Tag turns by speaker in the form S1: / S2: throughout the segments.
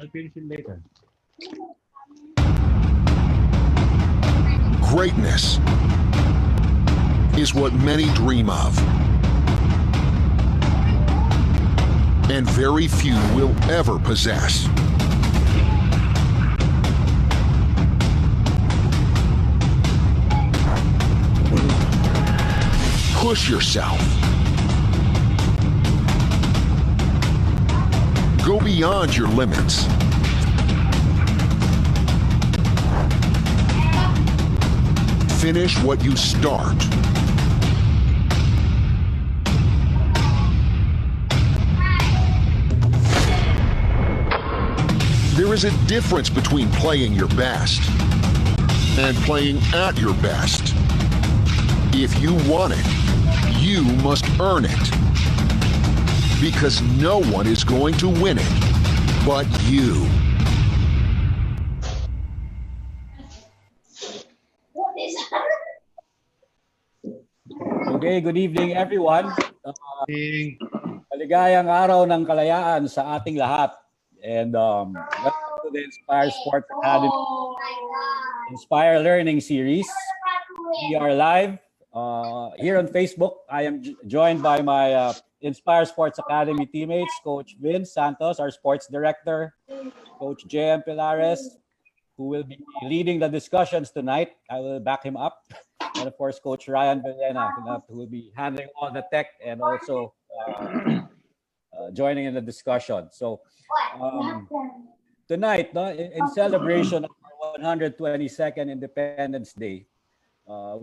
S1: finish it later.
S2: Greatness is what many dream of, and very few will ever possess. Push yourself. Go beyond your limits. Finish what you start. There is a difference between playing your best and playing at your best. If you want it, you must earn it. Because no one is going to win it but you.
S3: Okay, good evening everyone. Maligayang araw ng kalayaan sa ating lahat. And welcome to the Inspire Sports Academy Inspire Learning Series. We are live here on Facebook. I am joined by my Inspire Sports Academy teammates, Coach Vince Santos, our sports director, Coach J.M. Pilares, who will be leading the discussions tonight. I will back him up. And of course, Coach Ryan Villena, who will be handling all the tech and also joining in the discussion. So tonight, in celebration of our 122nd Independence Day,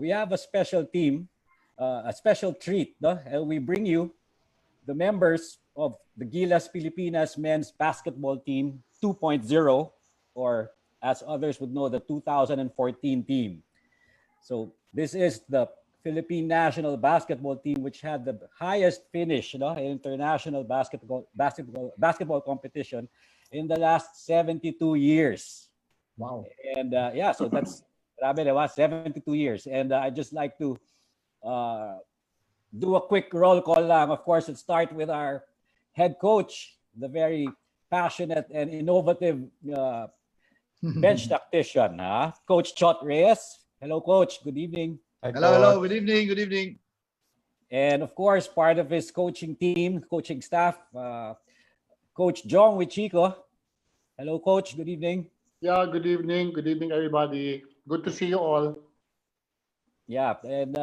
S3: we have a special team, a special treat. And we bring you the members of the Gilas Pilipinas Men's Basketball Team 2.0, or as others would know, the 2014 team. So this is the Philippine national basketball team, which had the highest finish in international basketball competition in the last 72 years.
S1: Wow.
S3: And yeah, so that's 72 years. And I'd just like to do a quick roll call lang. Of course, it starts with our head coach, the very passionate and innovative bench tactician, Coach Chot Reyes. Hello, Coach. Good evening.
S4: Hello. Good evening. Good evening.
S3: And of course, part of his coaching team, coaching staff, Coach Jong Wichiko. Hello, Coach. Good evening.
S5: Yeah, good evening. Good evening, everybody. Good to see you all.
S3: Yeah, and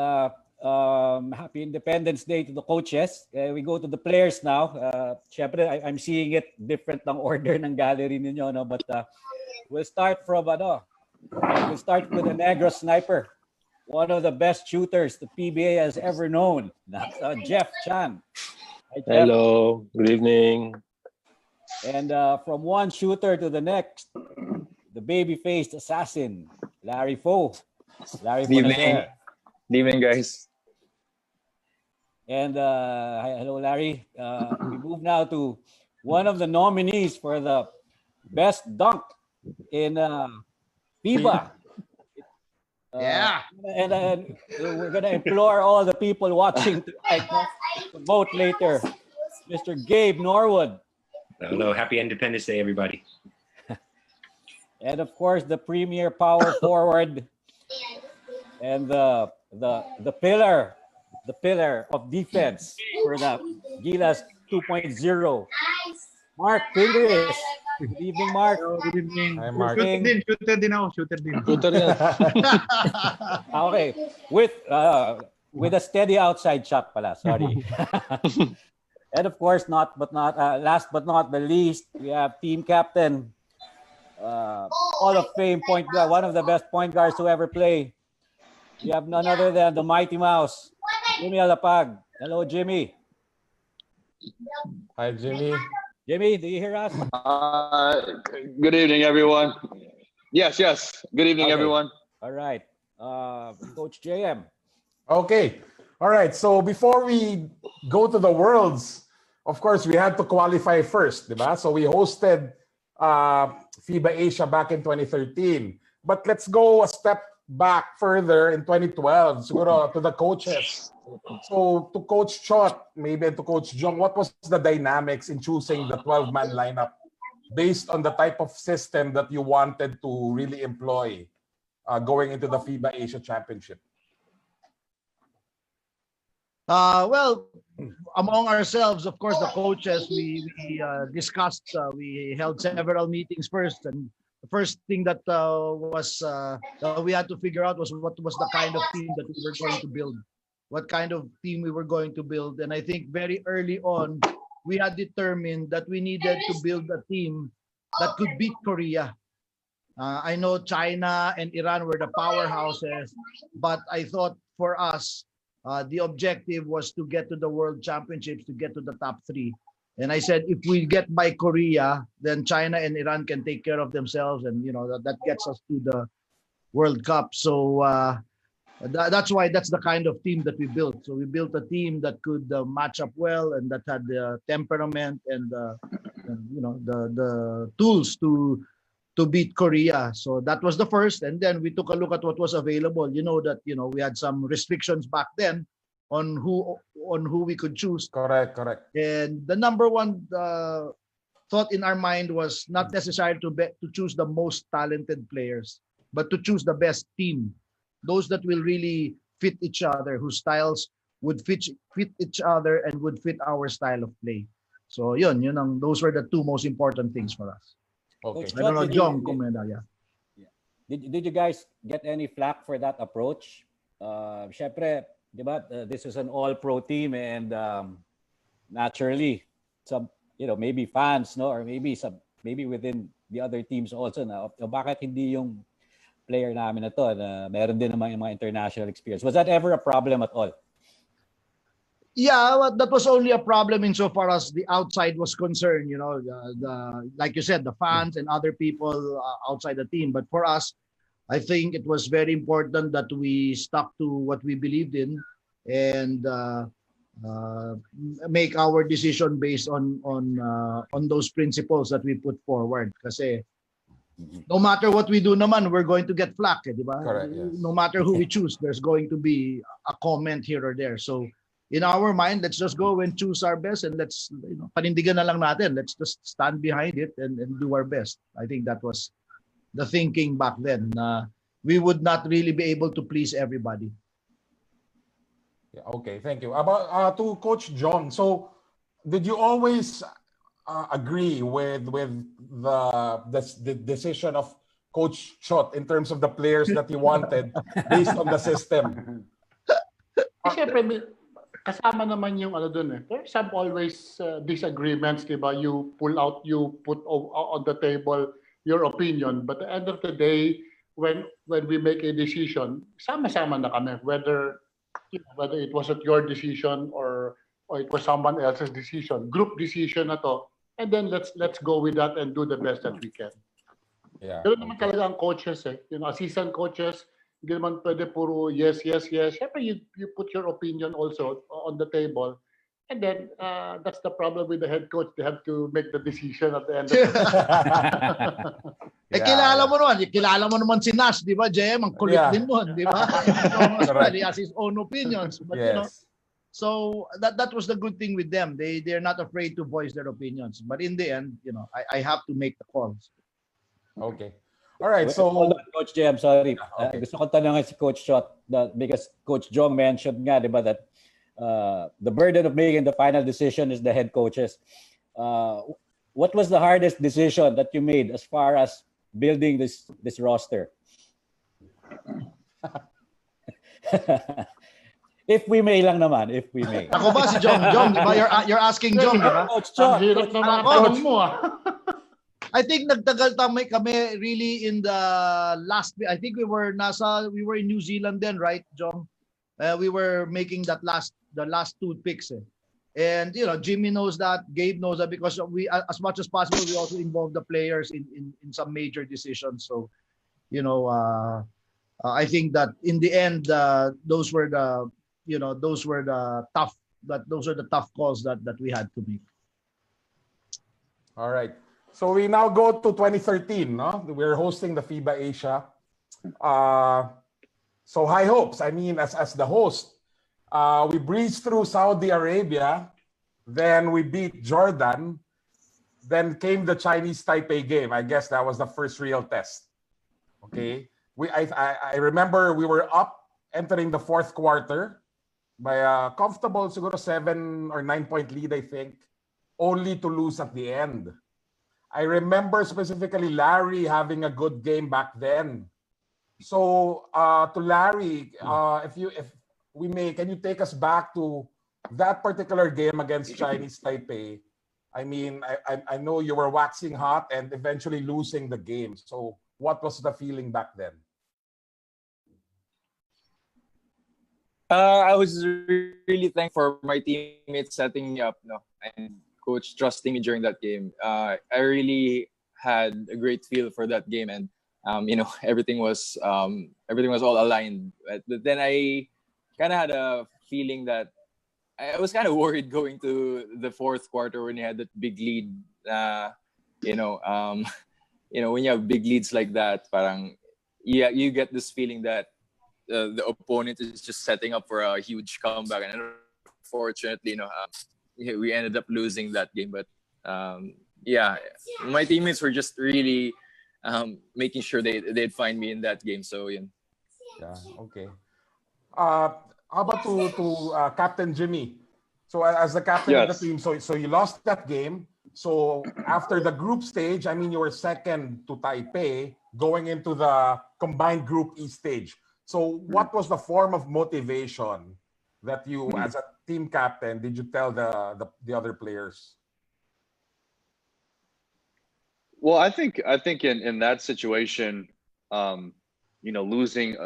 S3: happy Independence Day to the coaches. We go to the players now. Syempre, I'm seeing it different ng order ng gallery ninyo, no? But we'll start from we'll start with the Negro Sniper, one of the best shooters the PBA has ever known. That's Jeff Chan. Hi, Jeff.
S6: Hello, good evening.
S3: And from one shooter to the next, the baby-faced assassin, Larry Fo. Larry,
S6: good evening. Good evening, guys.
S3: And hello, Larry. We move now to one of the nominees for the best dunk in FIBA.
S4: Yeah.
S3: And we're going to implore all the people watching tonight to vote later. Mr. Gabe Norwood.
S7: Hello. Happy Independence Day, everybody.
S3: And of course, the premier power forward and the pillar of defense for the Gilas 2.0. Mark Pindris. Good evening, Mark.
S1: Hello, good evening.
S4: Hi, Mark.
S1: Shooter din ako.
S3: Okay. With a steady outside shot pala. Sorry. And of course, last but not the least, we have team captain, Hall of Fame point guard, one of the best point guards to ever play. We have none other than the Mighty Mouse, Jimmy Alapag. Hello, Jimmy.
S8: Hi, Jimmy.
S3: Jimmy, do you hear us?
S6: Good evening, everyone. Yes. Good evening, everyone.
S3: All right. Coach JM.
S8: Okay. All right. So before we go to the Worlds, of course, we had to qualify first, diba? So we hosted FIBA Asia back in 2013. But let's go a step back further in 2012, siguro, to the coaches. So to Coach Chot, maybe, and to Coach Jong, what was the dynamics in choosing the 12-man lineup based on the type of system that you wanted to really employ going into the FIBA Asia Championship?
S4: Well, among ourselves, of course, the coaches, we discussed, we held several meetings first. And the first thing that we had to figure out was what was the kind of team that we were going to build, what kind of team we were going to build. And I think very early on, we had determined that we needed to build a team that could beat Korea. I know China and Iran were the powerhouses, but I thought for us, the objective was to get to the World Championships, to get to the top 3. And I said, if we get by Korea, then China and Iran can take care of themselves, and that gets us to the World Cup. So that's why that's the kind of team that we built. So we built a team that could match up well, and that had the temperament and the tools to beat Korea. So that was the first, and then we took a look at what was available. We had some restrictions back then on who we could choose.
S8: Correct.
S4: And the number one thought in our mind was not necessarily to choose the most talented players, but to choose the best team, those that will really fit each other, whose styles would fit each other and would fit our style of play. So those were the two most important things for us.
S8: Okay.
S3: Coach
S4: I don't know,
S3: Chot,
S4: John, comment. Yeah.
S3: Did you guys get any flack for that approach? Syempre, di ba, this is an all-pro team, and naturally, some maybe fans, no, or maybe within the other teams also na bakit hindi yung player namin na to na meron din naman yung mga international experience. Was that ever a problem at all?
S4: Yeah, well, that was only a problem insofar as the outside was concerned. Like you said, the fans and other people outside the team. But for us, I think it was very important that we stuck to what we believed in and make our decision based on those principles that we put forward. Kasi no matter what we do naman, we're going to get flack, di ba?
S8: Correct, yes.
S4: No matter who we choose, there's going to be a comment here or there. So in our mind, let's just go and choose our best, and let's panindigan na lang natin. Let's just stand behind it and do our best. I think that was the thinking back then. We would not really be able to please everybody.
S8: Yeah, okay, thank you. About to Coach John. So, did you always agree with the decision of Coach Chot in terms of the players that he wanted based on the system?
S5: Siyempre, kasama naman yung dun eh. There's some always disagreements, di ba? You put on the table your opinion. But at the end of the day, when we make a decision, sama-sama na kami. Whether it wasn't your decision or it was someone else's decision, group decision na to, and then let's go with that and do the best that we can.
S8: Yeah.
S5: Pero naman talaga ang coaches eh. Assistant coaches, hindi naman pwede puro yes. Siyempre, you put your opinion also on the table. And then, that's the problem with the head coach. They have to make the decision at the end of the day.
S4: Kilala mo naman si Nash, di ba, JM? Ang kulit din nun, di ba? He has his own opinions. But,
S8: yes.
S4: So that was the good thing with them. They're not afraid to voice their opinions. But in the end, I have to make the calls.
S8: Okay. All right, so
S3: Coach J, I'm sorry.
S8: Okay.
S3: Gusto ko tanongin si Coach Chot because Coach Jong mentioned nga, di ba, that the burden of making the final decision is the head coaches. What was the hardest decision that you made as far as building this roster? If we may lang naman, if we may.
S4: Ako ba si Jong, di ba? You're asking Jong, di ba?
S3: Coach Chot.
S5: Ang hirap na mga tanong mo
S4: I think nagtagal kami really in the last. I think we were in New Zealand then, right, John? We were making the last 2 picks, eh. And Jimmy knows that, Gabe knows that, because we, as much as possible, we also involve the players in some major decisions. So, I think that in the end, those were the tough calls that we had to make.
S8: all right. So we now go to 2013, no? We're hosting the FIBA Asia. So high hopes. I mean, as the host, we breezed through Saudi Arabia, then we beat Jordan, then came the Chinese Taipei game. I guess that was the first real test. Okay. I remember we were up entering the fourth quarter by a comfortable siguro 7 or 9 point lead, I think, only to lose at the end. I remember specifically Larry having a good game back then. So to Larry, if we may, can you take us back to that particular game against Chinese Taipei? I mean, I know you were waxing hot and eventually losing the game. So what was the feeling back then?
S9: I was really thankful for my teammates setting me up, and coach trusting me during that game. I really had a great feel for that game, and everything was all aligned. But then I kind of had a feeling that I was kind of worried going to the fourth quarter when you had that big lead. When you have big leads like that, parang you get this feeling that the opponent is just setting up for a huge comeback, and unfortunately, we ended up losing that game. But my teammates were just really making sure they'd find me in that game. So yeah.
S8: Yeah. Okay. How about to Captain Jimmy? So as the captain of the team, so you lost that game. So after the group stage, I mean, you were second to Taipei going into the combined Group E stage. So what was the form of motivation that you, as a team captain, did you tell the other players?
S6: Well, I think in that situation, losing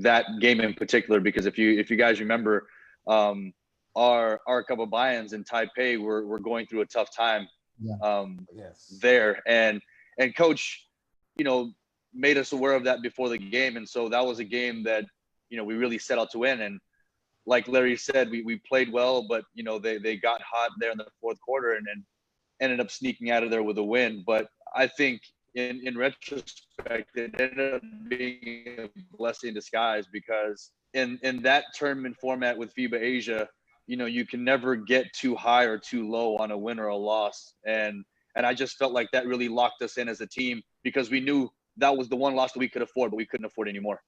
S6: that game in particular, because if you guys remember, our Kababayans in Taipei were going through a tough time there, and coach, made us aware of that before the game, and so that was a game that we really set out to win. And like Larry said, we played well, but they got hot there in the fourth quarter and then ended up sneaking out of there with a win. But I think in retrospect, it ended up being a blessing in disguise, because in that tournament format with FIBA Asia, you can never get too high or too low on a win or a loss. And I just felt like that really locked us in as a team, because we knew that was the one loss that we could afford, but we couldn't afford anymore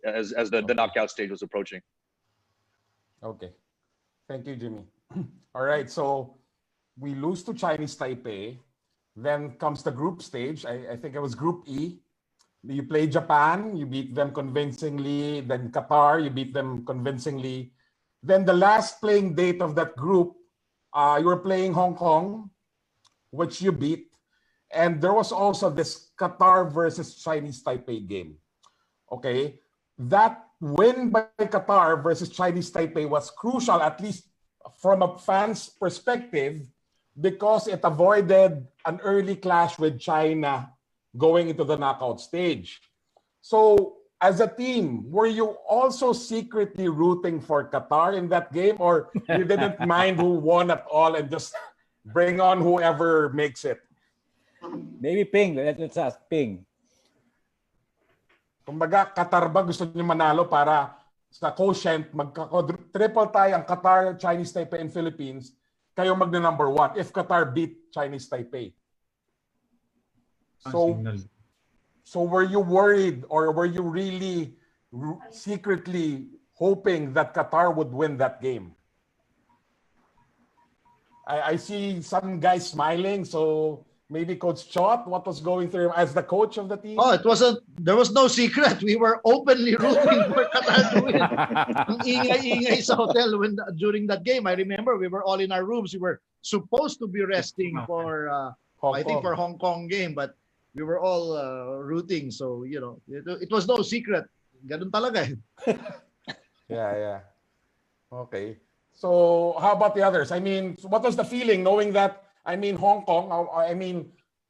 S6: as the knockout stage was approaching.
S8: Okay. Thank you, Jimmy. All right. So we lose to Chinese Taipei. Then comes the group stage. I think it was Group E. You play Japan, you beat them convincingly. Then Qatar, you beat them convincingly. Then the last playing date of that group, you were playing Hong Kong, which you beat. And there was also this Qatar versus Chinese Taipei game. Okay. That win by Qatar versus Chinese Taipei was crucial, at least from a fan's perspective, because it avoided an early clash with China going into the knockout stage. So as a team, were you also secretly rooting for Qatar in that game, or you didn't mind who won at all and just bring on whoever makes it?
S3: Maybe Ping. Let's ask Ping.
S8: Kumbaga, Qatar ba gusto niyo manalo para sa quotient, triple tie ang Qatar, Chinese Taipei, and Philippines, kayo magna number 1 if Qatar beat Chinese Taipei. So were you worried, or were you really secretly hoping that Qatar would win that game? I see some guys smiling, so maybe Coach Chot, what was going through as the coach of the team?
S4: Oh, there was no secret. We were openly rooting for Qatar to win. Ang ingay-ingay sa hotel during that game. I remember we were all in our rooms. We were supposed to be resting for for Hong Kong game, but we were all rooting. So, it was no secret. Ganun talaga eh.
S8: Yeah. Okay. So how about the others? I mean, what was the feeling knowing that, Hong Kong,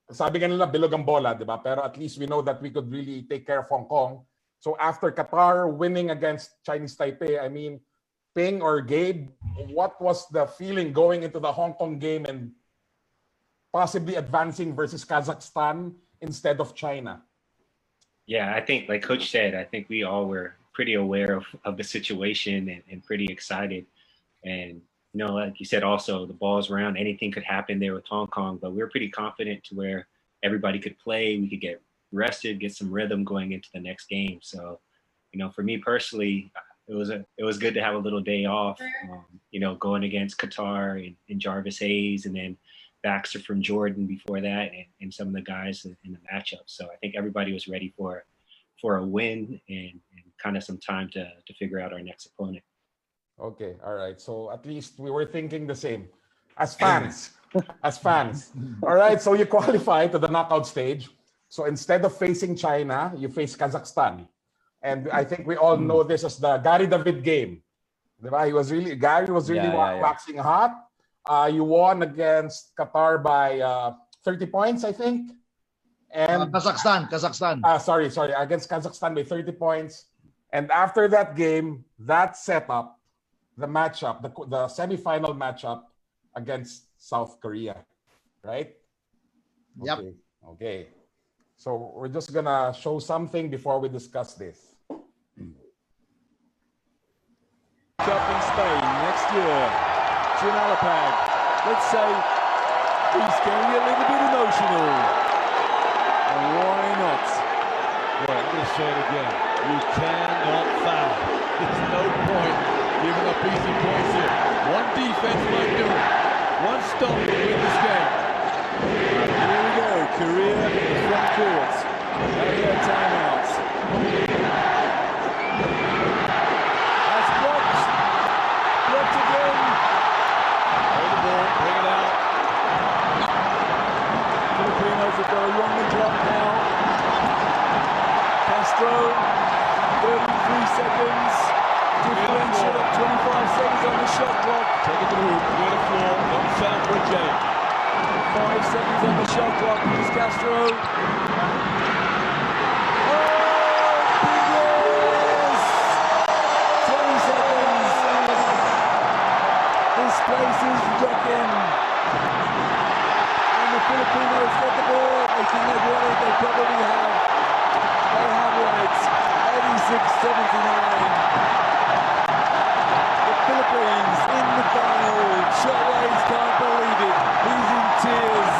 S8: sabi nga nila bilog ang bola, di ba? Pero at least we know that we could really take care of Hong Kong. So after Qatar winning against Chinese Taipei, Ping or Gabe, what was the feeling going into the Hong Kong game and possibly advancing versus Kazakhstan instead of China?
S7: Yeah, I think, like Coach said, I think we all were pretty aware of the situation and pretty excited. And you know, like you said, also the ball's around. Anything could happen there with Hong Kong, but we were pretty confident to where everybody could play. We could get rested, get some rhythm going into the next game. So, you know, for me personally, it was good to have a little day off. You know, going against Qatar and Jarvis Hayes, and then Baxter from Jordan before that, and some of the guys in the matchup. So I think everybody was ready for a win and kind of some time to figure out our next opponent.
S8: Okay, all right. So at least we were thinking the same as fans. As fans. All right, so you qualify to the knockout stage. So instead of facing China, you face Kazakhstan. And I think we all know this as the Gary David game. Gary was really waxing hot. You won against Qatar by 30 points, I think. And
S4: Kazakhstan.
S8: Sorry, against Kazakhstan by 30 points. And after that game, that set up the matchup, the semifinal matchup against South Korea, right?
S4: Yep.
S8: Okay. So we're just gonna show something before we discuss this.
S10: Cup in Spain next year. Chinalapag, let's say he's getting a little bit emotional. And why not? Well, I'm going to say it again. You cannot foul. There's no point giving up easy points here. One defense might do it. One stop will win this game. Here we go. Korea in the front court. Out of their timeouts. That's blocked. Blocked again. Hold the ball. Bring it out. Filipinos have got a Roman drop now. Castro, 33 seconds. Differential of 25 seconds on the shot clock. Take it to the hoop. Near the floor. Don't settle for a J. 5 seconds on the shot clock. Here's Castro. Yes! 20 seconds. This place is rocking. And the Filipinos get the ball. They think they've won it. They probably have. They have won it. 86-79. The Philippines in the final. Shotways can't believe it. He's in tears.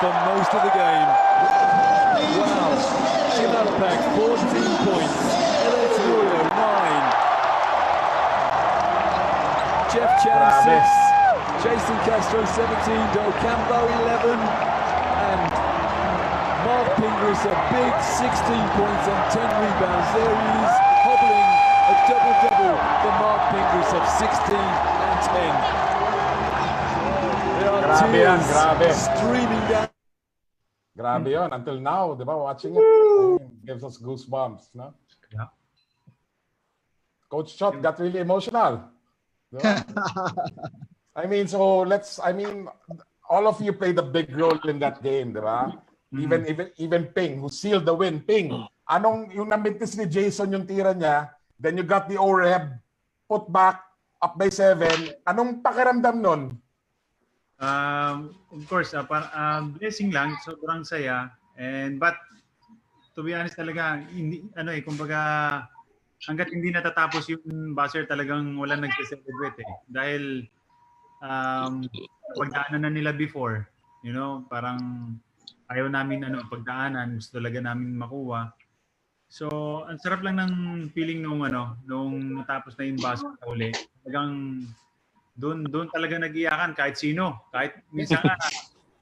S10: For most of the game. Wow. Chinalapag, 14 points. Alex Royo, 9. Jeff Chan, 6. Jason Castro, 17. Del Campo, 11. And Mark Pingris, a big 16 points and 10 rebounds. There he is, hobbling a double-double for Mark Pingris of 16 and 10.
S8: Grabe.
S10: Streaming down.
S8: Grabe yun. Until now, di ba, watching it gives us goosebumps, no?
S1: Yeah.
S8: Coach Chot got really emotional. Diba? I mean, all of you played a big role in that game, di ba? Even Ping, who sealed the win. Ping, anong yung namintis ni Jason yung tira niya, then you got the O-Reb, put back, up by 7. Anong pakiramdam nun?
S1: Of course, blessing lang, sobrang saya. But to be honest talaga, kumbaga hangga't hindi natatapos yung buzzer talagang wala nagse-celebrate eh. Dahil pagdaanan na nila before, you know, parang ayaw namin pagdaanan, gusto talaga namin makuha. So, ang sarap lang ng feeling nung natapos na yung buzzer na uli. Talagang doon talaga nag-iyakan kahit sino. Kahit minsan nga,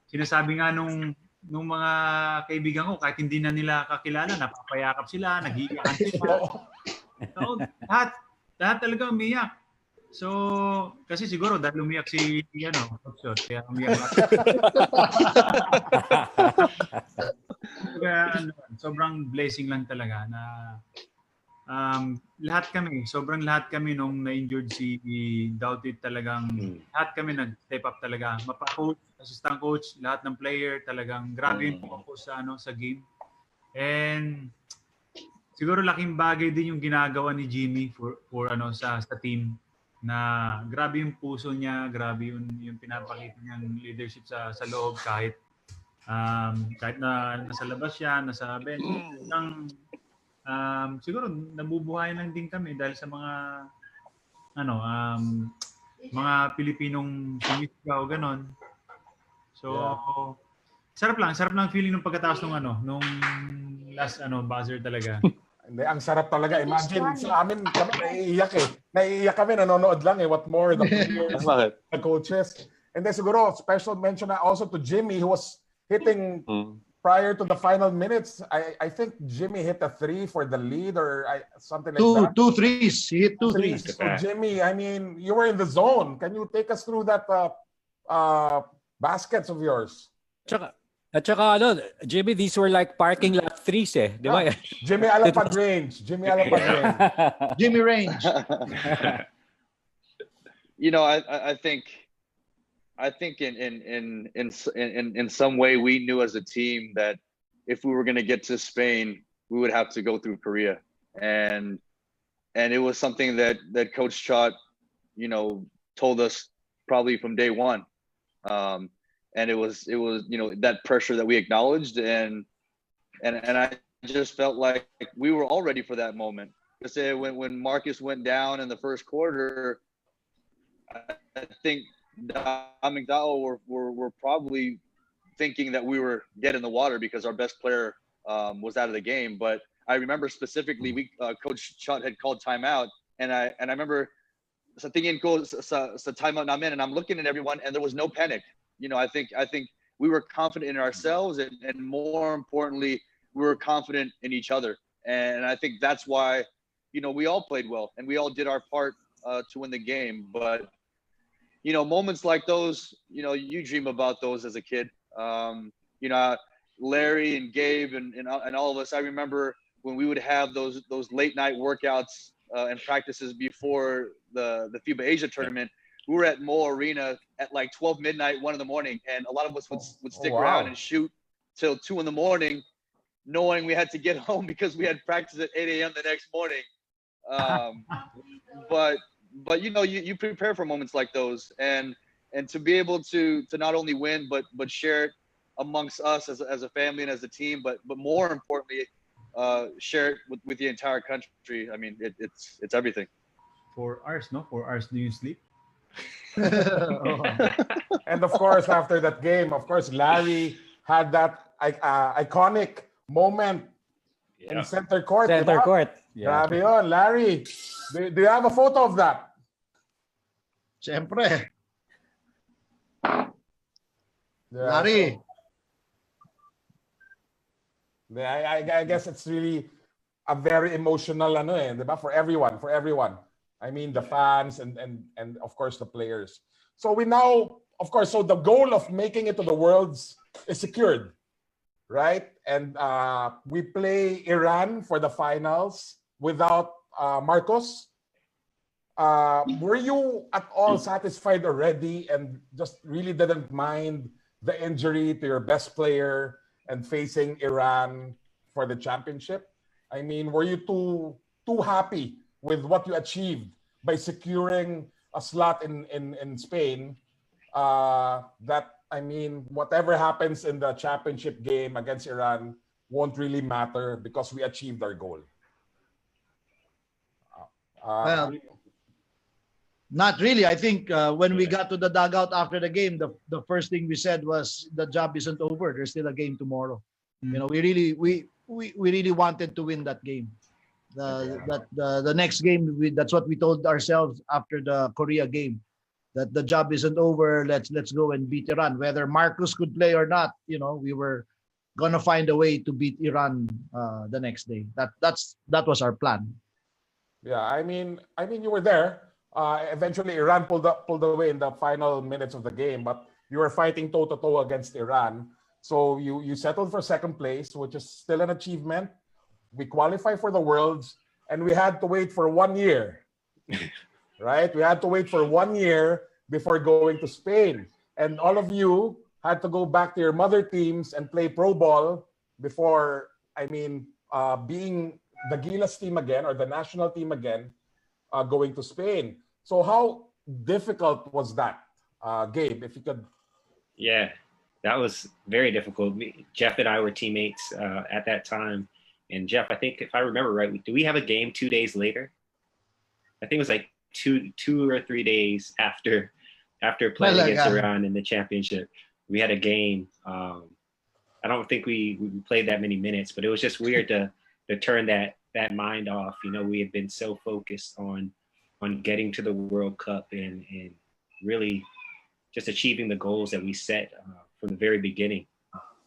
S1: sinasabi nga nung mga kaibigan ko, kahit hindi na nila kakilala, napapayakap sila, nag-iiyakan sila. So, lahat talaga umiyak. So, kasi siguro dahil umiyak si kaya umiyak kaya sobrang blessing lang talaga na lahat kami nung na-injured si Doughty talagang lahat kami nag-step up talaga. Mapa-coach, assistant coach, lahat ng player talagang grabe yung focus sa game. And siguro laking bagay din yung ginagawa ni Jimmy for ano sa team na grabe yung puso niya, grabe yung pinapakita niyang leadership sa loob kahit na nasa labas siya, nasa bench. Siguro nabubuhay lang din kami dahil sa mga mga Pilipinong sumisigaw ganon. So sarap lang feeling ng pagkatapos nung last buzzer talaga.
S8: Hindi, ang sarap talaga. Imagine sa amin, kami naiiyak eh. Naiiyak kami, nanonood lang eh. What more, the players, the coaches. And then siguro, special mention na also to Jimmy, who was hitting prior to the final minutes. I think Jimmy hit a 3 for the lead or something like that.
S4: Two threes. He hit two threes.
S8: So Jimmy, I mean, you were in the zone. Can you take us through that baskets of yours?
S3: At saka Jimmy, these were like parking lot threes eh. Di ba?
S8: Jimmy Alapad range. Jimmy Alapad range.
S4: Jimmy range.
S6: I think in some way we knew as a team that if we were going to get to Spain, we would have to go through Korea, and it was something that Coach Chot, told us probably from day one. And it was that pressure that we acknowledged, and I just felt like we were all ready for that moment. Because when Marcus went down in the first quarter, I think Damingdao were probably thinking that we were dead in the water because our best player was out of the game. But I remember specifically, Coach Chot had called timeout, and I remember sa tingin ko sa timeout namin, and I'm looking at everyone, and there was no panic. I think we were confident in ourselves, and more importantly, we were confident in each other. And I think that's why, we all played well and we all did our part to win the game. But, moments like those, you dream about those as a kid. Larry and Gabe and all of us, I remember when we would have those late night workouts and practices before the FIBA Asia tournament. We were at Mo Arena at like 12 midnight, 1 in the morning, and a lot of us would stick around and shoot till 2 in the morning, knowing we had to get home because we had practice at 8 a.m. the next morning. But you prepare for moments like those, and to be able to not only win but share it amongst us as a family and as a team, but more importantly, share it with the entire country. I mean, it's everything.
S1: 4 hours, no? 4 hours do you sleep?
S8: And of course, after that game, of course, Larry had that iconic moment in center court.
S3: Center court.
S8: Yeah. Grabe yun, Larry. Do you have a photo of that?
S4: Siyempre.
S8: Yeah,
S4: Larry.
S8: So, I guess it's really a very emotional diba? For everyone. I mean, the fans and of course the players. So we now, of course, so the goal of making it to the Worlds is secured, right? And we play Iran for the finals without Marcos. Were you at all satisfied already and just really didn't mind the injury to your best player and facing Iran for the championship? I mean, were you too happy with what you achieved by securing a slot in Spain, that, I mean, whatever happens in the championship game against Iran won't really matter because we achieved our goal?
S4: Well, not really. I think when we got to the dugout after the game, the first thing we said was the job isn't over. There's still a game tomorrow. We really wanted to win that game. The next game, that's what we told ourselves after the Korea game, that the job isn't over. Let's go and beat Iran. Whether Marcus could play or not, we were gonna find a way to beat Iran the next day. That was our plan.
S8: Yeah, I mean you were there. Eventually, Iran pulled away in the final minutes of the game, but you were fighting toe-to-toe against Iran. So you settled for second place, which is still an achievement. We qualify for the Worlds, and we had to wait for 1 year, right? We had to wait for 1 year before going to Spain. And all of you had to go back to your mother teams and play pro ball before, being the Gilas team again, or the national team again, going to Spain. So how difficult was that, Gabe? If you could.
S7: Yeah, that was very difficult. Jeff and I were teammates at that time. And Jeff, I think if I remember right, do we have a game 2 days later? I think it was like two or 3 days after playing against Iran in the championship. We had a game. I don't think we played that many minutes, but it was just weird to turn that mind off. You know, we had been so focused on getting to the World Cup and really just achieving the goals that we set from the very beginning,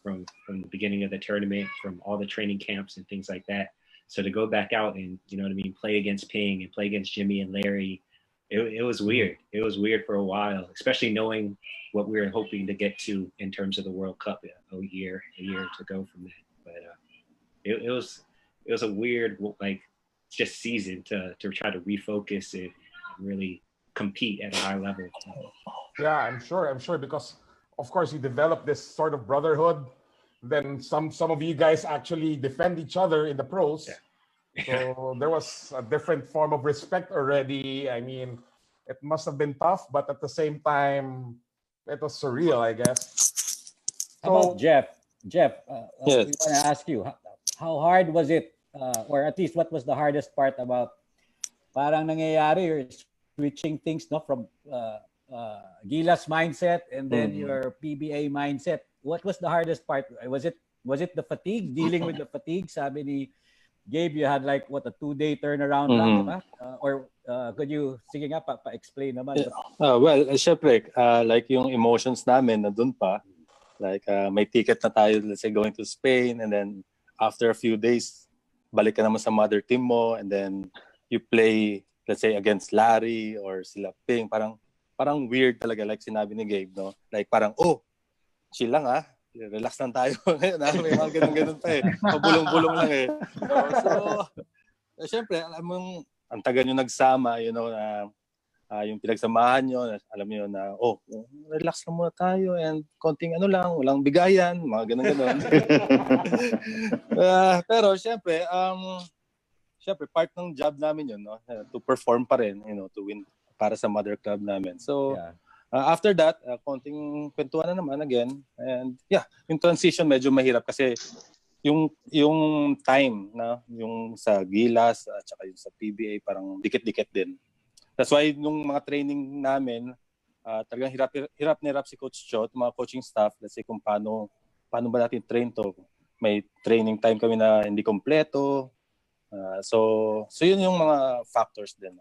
S7: from the beginning of the tournament, from all the training camps and things like that. So to go back out and, you know what I mean, play against Ping and play against Jimmy and Larry, it was weird. It was weird for a while, especially knowing what we were hoping to get to in terms of the World Cup a year to go from that. But it was a weird, like, just season to try to refocus and really compete at a high level.
S8: Yeah, I'm sure, because of course you develop this sort of brotherhood. Then some of you guys actually defend each other in the pros. Yeah. So there was a different form of respect already. I mean, it must have been tough, but at the same time, it was surreal, I guess.
S3: How about Jeff? Jeff,
S11: Yes.
S3: we want to ask you, how hard was it, or at least what was the hardest part about parang nangyayari, you're switching things, no, from Gilas mindset and then your PBA mindset. What was the hardest part? Was it the fatigue, dealing with the fatigue? Sabi ni Gabe, you had like what, a 2-day turnaround lang, diba? Or could you, sige nga, pa-explain naman.
S11: Well, syempre, like yung emotions namin nandun pa. Like may ticket na tayo, let's say going to Spain, and then after a few days, balik ka naman sa mother team mo, and then you play, let's say, against Larry or sila Ping. Parang weird talaga, like sinabi ni Gabe, no? Like parang, chill lang relax lang tayo. May mga ganun pa eh. Pabulong-bulong lang eh. So syempre, alam mong, ang taga nyo nagsama, you know, yung pinagsamahan nyo, alam nyo na, relax lang muna tayo and konting walang bigayan, mga ganun. Pero syempre, part ng job namin yun, no? To perform pa rin, you know, to win para sa mother club namin. So, after that, konting kwentuhan na naman again. And yung transition medyo mahirap kasi yung time na yung sa Gilas at saka yung sa PBA parang dikit-dikit din. That's why nung mga training namin, talagang hirap na hirap si Coach Cho, mga coaching staff, let's say kung paano ba natin train to. May training time kami na hindi kompleto. So yun yung mga factors din.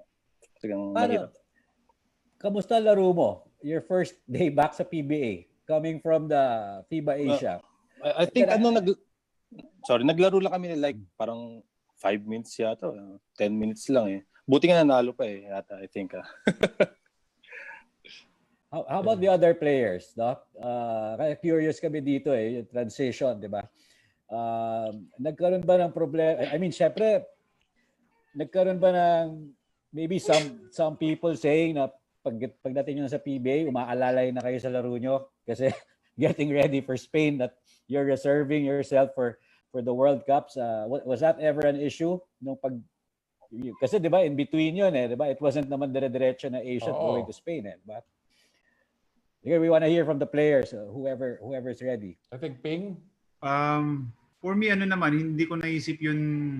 S11: Talagang mahirap.
S3: Kamusta laro mo? Your first day back sa PBA, coming from the FIBA Asia.
S11: I think naglaro lang kami like parang 5 minutes yata, 10 minutes lang eh. Buti nga nanalo pa eh, yata, I think.
S3: How about the other players, no? Kaya curious kami dito eh, yung transition, di ba? Nagkaroon ba ng problema? I mean, syempre, nagkaroon ba ng maybe some people saying na pagdating nyo sa PBA, umaalalay na kayo sa laro nyo kasi getting ready for Spain, that you're reserving yourself for the World Cups. Was that ever an issue? Kasi di ba, in between yun eh, di ba? It wasn't naman dire-diretso na Asia going to Spain eh. But here we want to hear from the players, whoever's ready.
S8: I think Ping?
S1: For me, hindi ko naisip yun,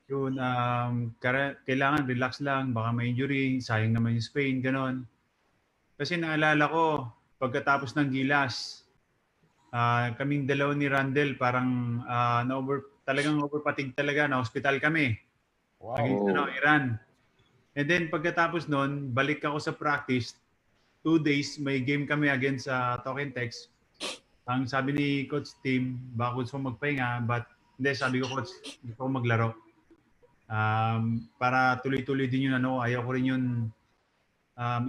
S1: kailangan relax lang, baka may injury, sayang naman yung Spain, ganon. Kasi naalala ko, pagkatapos ng Gilas, kaming dalawa ni Randel, parang talagang overpatig talaga, na hospital kami.
S8: Wow.
S1: Against Iran. And then pagkatapos nun, balik ako sa practice, 2 days, may game kami against Token Tex. Ang sabi ni Coach Tim, baka gusto ko magpahinga, but hindi, sabi ko, Coach, gusto ko maglaro. Para tuloy-tuloy din yun, ayaw ko rin yun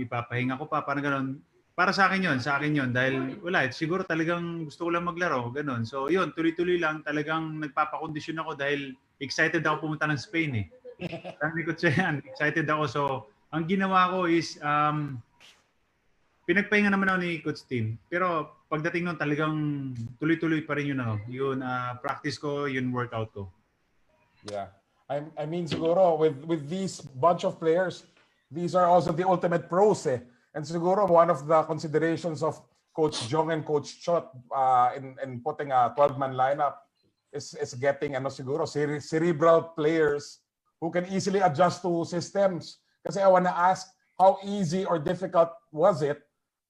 S1: ipapahinga ko pa, parang gano'n. Para sa akin yun, dahil wala, siguro talagang gusto ko lang maglaro, gano'n. So yun, tuloy-tuloy lang, talagang nagpapakondisyon ako dahil excited ako pumunta ng Spain eh. Sabi ko siya, excited ako. So ang ginawa ko is, pinagpahinga naman ako ni Coach Tim. Pero pagdating nun, talagang tuloy-tuloy pa rin yun, yun practice ko, yun workout ko.
S8: Yeah. I mean, siguro, with these bunch of players, these are also the ultimate pros eh. And siguro, one of the considerations of Coach Jong and Coach Chot in putting a 12-man lineup is getting siguro cerebral players who can easily adjust to systems. Kasi I wanna ask, how easy or difficult was it?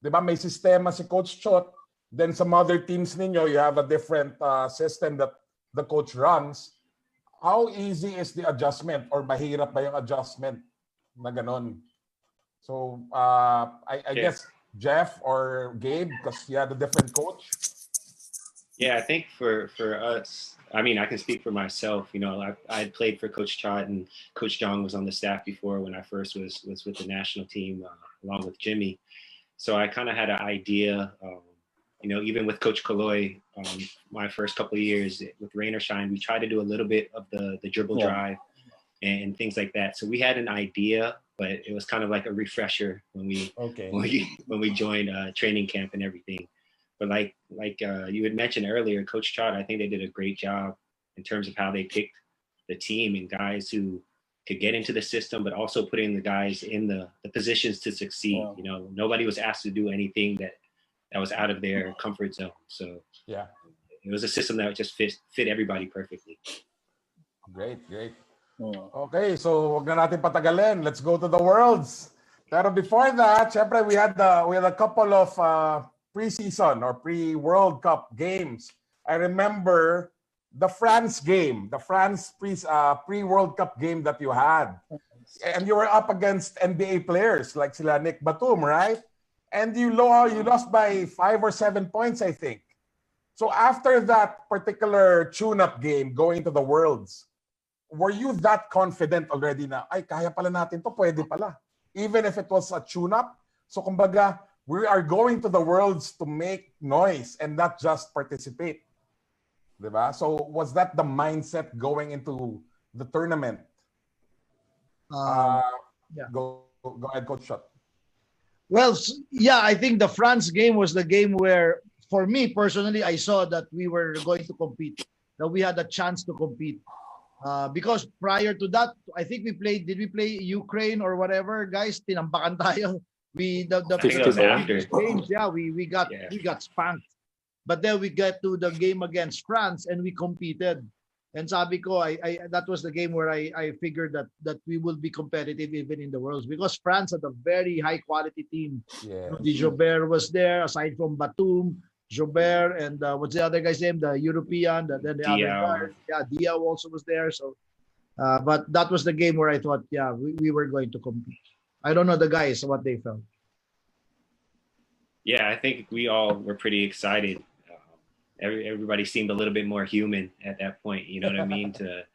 S8: Diba, may sistema si Coach Chot, then some other teams ninyo, you have a different system that the coach runs. How easy is the adjustment or mahirap ba yung adjustment na ganon? So, I guess Jeff or Gabe, because you had a different coach.
S7: Yeah, I think for us, I mean, I can speak for myself. You know, I played for Coach Chot, and Coach Jong was on the staff before when I first was with the national team along with Jimmy. So I kind of had an idea. You know, even with Coach Kaloy, my first couple of years with Rain or Shine, we tried to do a little bit of the dribble drive and things like that. So we had an idea, but it was kind of like a refresher when we joined training camp and everything. But like you had mentioned earlier, Coach Chot, I think they did a great job in terms of how they picked the team and guys who could get into the system, but also putting the guys in the positions to succeed. You know, nobody was asked to do anything that was out of their comfort zone. So
S8: yeah,
S7: it was a system that just fit everybody perfectly.
S8: Great. Okay, so wag na natin patagalin. Let's go to the Worlds. Pero before that, syempre we had a couple of pre-season or pre-World Cup games. I remember the France game, the France pre-World Cup game that you had. And you were up against NBA players like sila Nick Batum, right? And you lost by 5 or 7 points, I think. So after that particular tune-up game going to the Worlds, were you that confident already na, ay, kaya pala natin to, pwede pala? Even if it was a tune-up? So kumbaga, we are going to the Worlds to make noise and not just participate. Diba? So was that the mindset going into the tournament? Go ahead, Coach Shot.
S4: Well, yeah, I think the France game was the game where, for me personally, I saw that we were going to compete, that we had a chance to compete. Because prior to that, I think did we play Ukraine or whatever, guys? Tinampakan tayo. The previous games, we got spanked. But then we get to the game against France and we competed. And sabi ko, that was the game where I figured that we will be competitive even in the Worlds, because France had a very high quality team.
S8: Yeah.
S4: Jobert was there, aside from Batum, Jobert, and what's the other guy's name? The European, then the other guy. Yeah, Diaw also was there. So, but that was the game where I thought, we were going to compete. I don't know the guys, what they felt.
S7: Yeah, I think we all were pretty excited. Everybody seemed a little bit more human at that point. You know what I mean? To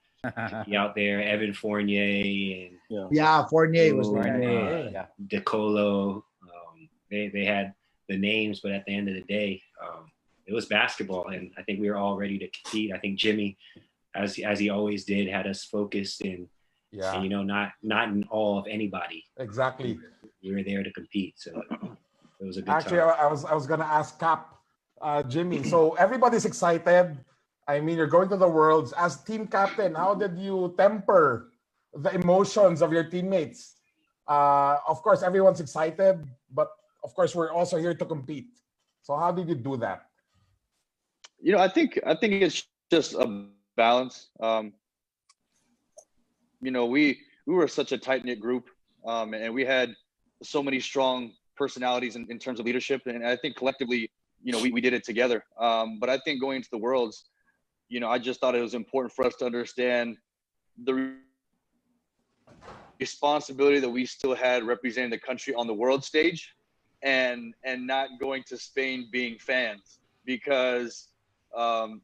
S7: be out there, Evan Fournier and
S4: Fournier was there.
S7: DeColo. They had the names, but at the end of the day, it was basketball, and I think we were all ready to compete. I think Jimmy, as he always did, had us focused and you know, not in awe of anybody.
S8: Exactly.
S7: We were there to compete, so it was a good
S8: Actually,
S7: time.
S8: I was gonna ask Cap, Jimmy. So everybody's excited. I mean, you're going to the Worlds as team captain. How did you temper the emotions of your teammates? Of course, everyone's excited, but of course, we're also here to compete. So how did you do that?
S6: You know, I think it's just a balance. You know, we were such a tight-knit group, and we had so many strong personalities in terms of leadership, and I think collectively, you know, we did it together. But I think going to the Worlds, you know, I just thought it was important for us to understand the responsibility that we still had representing the country on the world stage, and not going to Spain being fans, because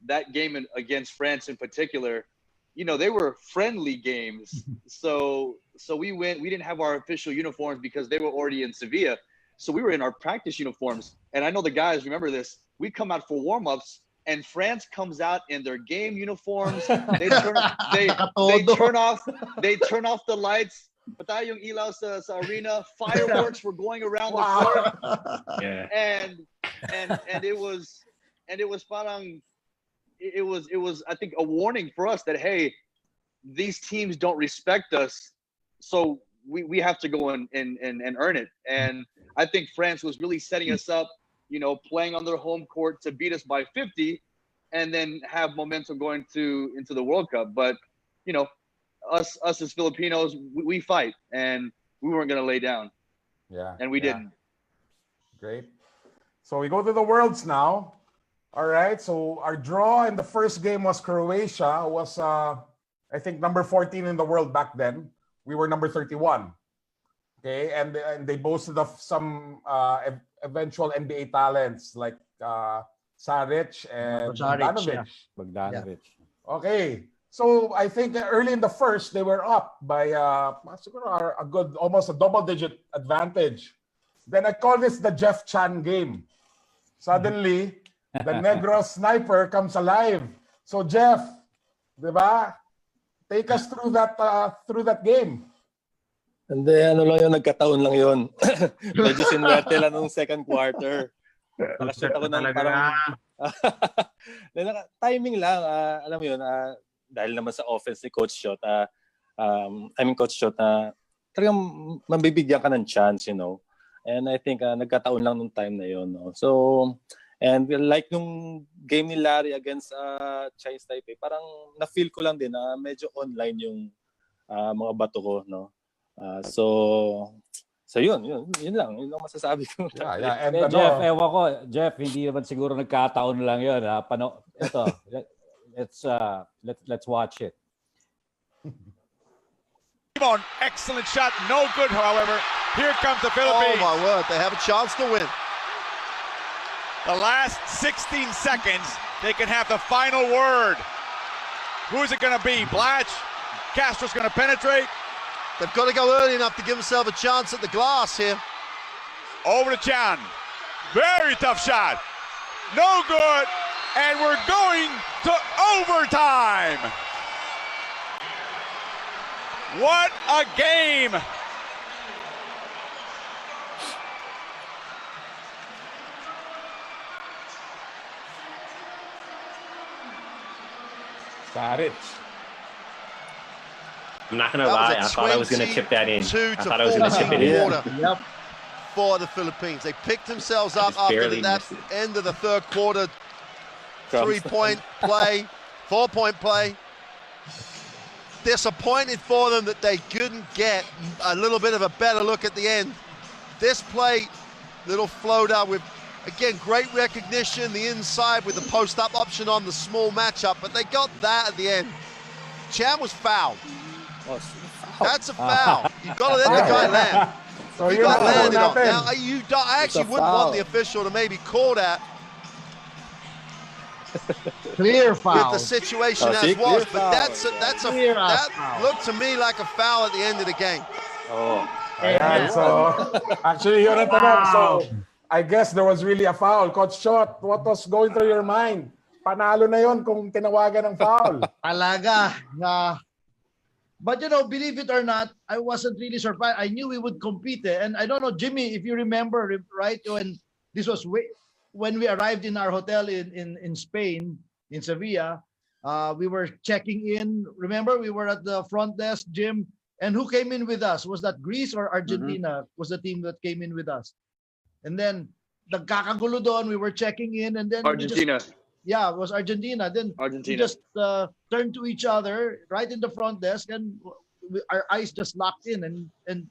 S6: that game against France in particular, you know, they were friendly games. So we didn't have our official uniforms because they were already in Sevilla. So we were in our practice uniforms. And I know the guys remember this. We come out for warm-ups and France comes out in their game uniforms. They turn off the lights. Patay yung ilaw sa arena. Fireworks were going around the court.
S7: Yeah.
S6: And it was parang, it was I think a warning for us that, hey, these teams don't respect us, so we have to go and earn it. And I think France was really setting us up, playing on their home court to beat us by 50, and then have momentum going into the World Cup. But us as Filipinos, we fight, and we weren't going to lay down.
S8: Yeah,
S6: and we didn't.
S8: Great. So we go to the Worlds now. All right. So our draw in the first game was Croatia. Was I think number 14 in the world back then. We were number 31. Okay, and they boasted of some eventual NBA talents like Saric and Bogdanovic.
S3: Bogdanovic.
S8: Okay, so I think early in the first they were up by a good, almost a double-digit advantage. Then I call this the Jeff Chan game. Suddenly, the Negro sniper comes alive. So Jeff, diba? Take us through that game.
S11: And then, nagkataon lang yun. Medyo sinwerte lang nung second quarter. Nakashoot ako ng parang... timing lang. Alam mo yun, dahil naman sa offense ni Coach Shot, Coach Shot, talagang mabibigyan ka ng chance, And I think nagkataon lang nung time na yun. No? So, and like nung game ni Larry against Chinese Taipei, parang na-feel ko lang din na medyo online yung mga bato ko, no? So yun lang masasabi ko.
S8: Yeah. And
S3: Jeff, ewan ko, Jeff, hindi naman siguro nagkataon lang yun. Ito, let's watch it.
S10: Excellent shot, no good, however. Here comes the Philippines.
S12: Oh my word, they have a chance to win.
S10: The last 16 seconds, they can have the final word. Who's it going to be? Blatch? Castro's going to penetrate.
S12: They've got to go early enough to give themselves a chance at the glass here.
S10: Over to Chan. Very tough shot. No good. And we're going to overtime. What a game.
S8: Saric.
S7: I'm not going to lie. I thought I was going to tip that in. I thought I was going to tip it in.
S12: For the Philippines. They picked themselves up after that end of the third quarter. 3-point play, 4-point play. Disappointed for them that they couldn't get a little bit of a better look at the end. This play, little floater with, again, great recognition, the inside with the post-up option on the small matchup, but they got that at the end. Chan was fouled. That's a foul. You've got to let the guy land.
S8: So
S12: you got landed on. Now, I actually wouldn't want the official to maybe call that.
S4: Clear foul.
S12: With the situation as was, but that looked to me like a foul at the end of the game.
S8: Ayan, so actually yun ang tanong. So I guess there was really a foul. Coach Shot, what was going through your mind? Panalo na yun kung tinawagan ng foul.
S4: Talaga. But believe it or not, I wasn't really surprised. I knew we would compete. And I don't know, Jimmy, if you remember, right? When this was when we arrived in our hotel in Spain, in Sevilla, we were checking in. Remember, we were at the front desk, Jim. And who came in with us? Was that Greece or Argentina? Was the team that came in with us? And then nagkakagulo doon, we were checking in, and then
S6: Argentina.
S4: It was Argentina. Then
S6: Argentina.
S4: we just turned to each other right in the front desk, and our eyes just locked in. And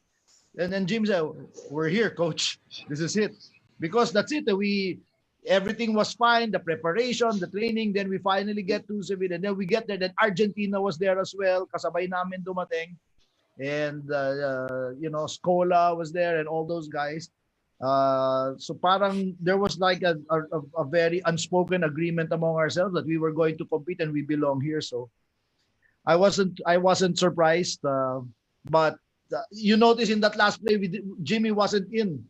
S4: then Jim said, "We're here, coach. This is it." Because that's it. Everything was fine. The preparation, the training. Then we finally get to Sevilla. And then we get there. Then Argentina was there as well. Kasabay namin dumating. And Scola was there, and all those guys. So parang there was like a very unspoken agreement among ourselves that we were going to compete and we belong here. So I wasn't surprised, but you notice in that last play, Jimmy wasn't in.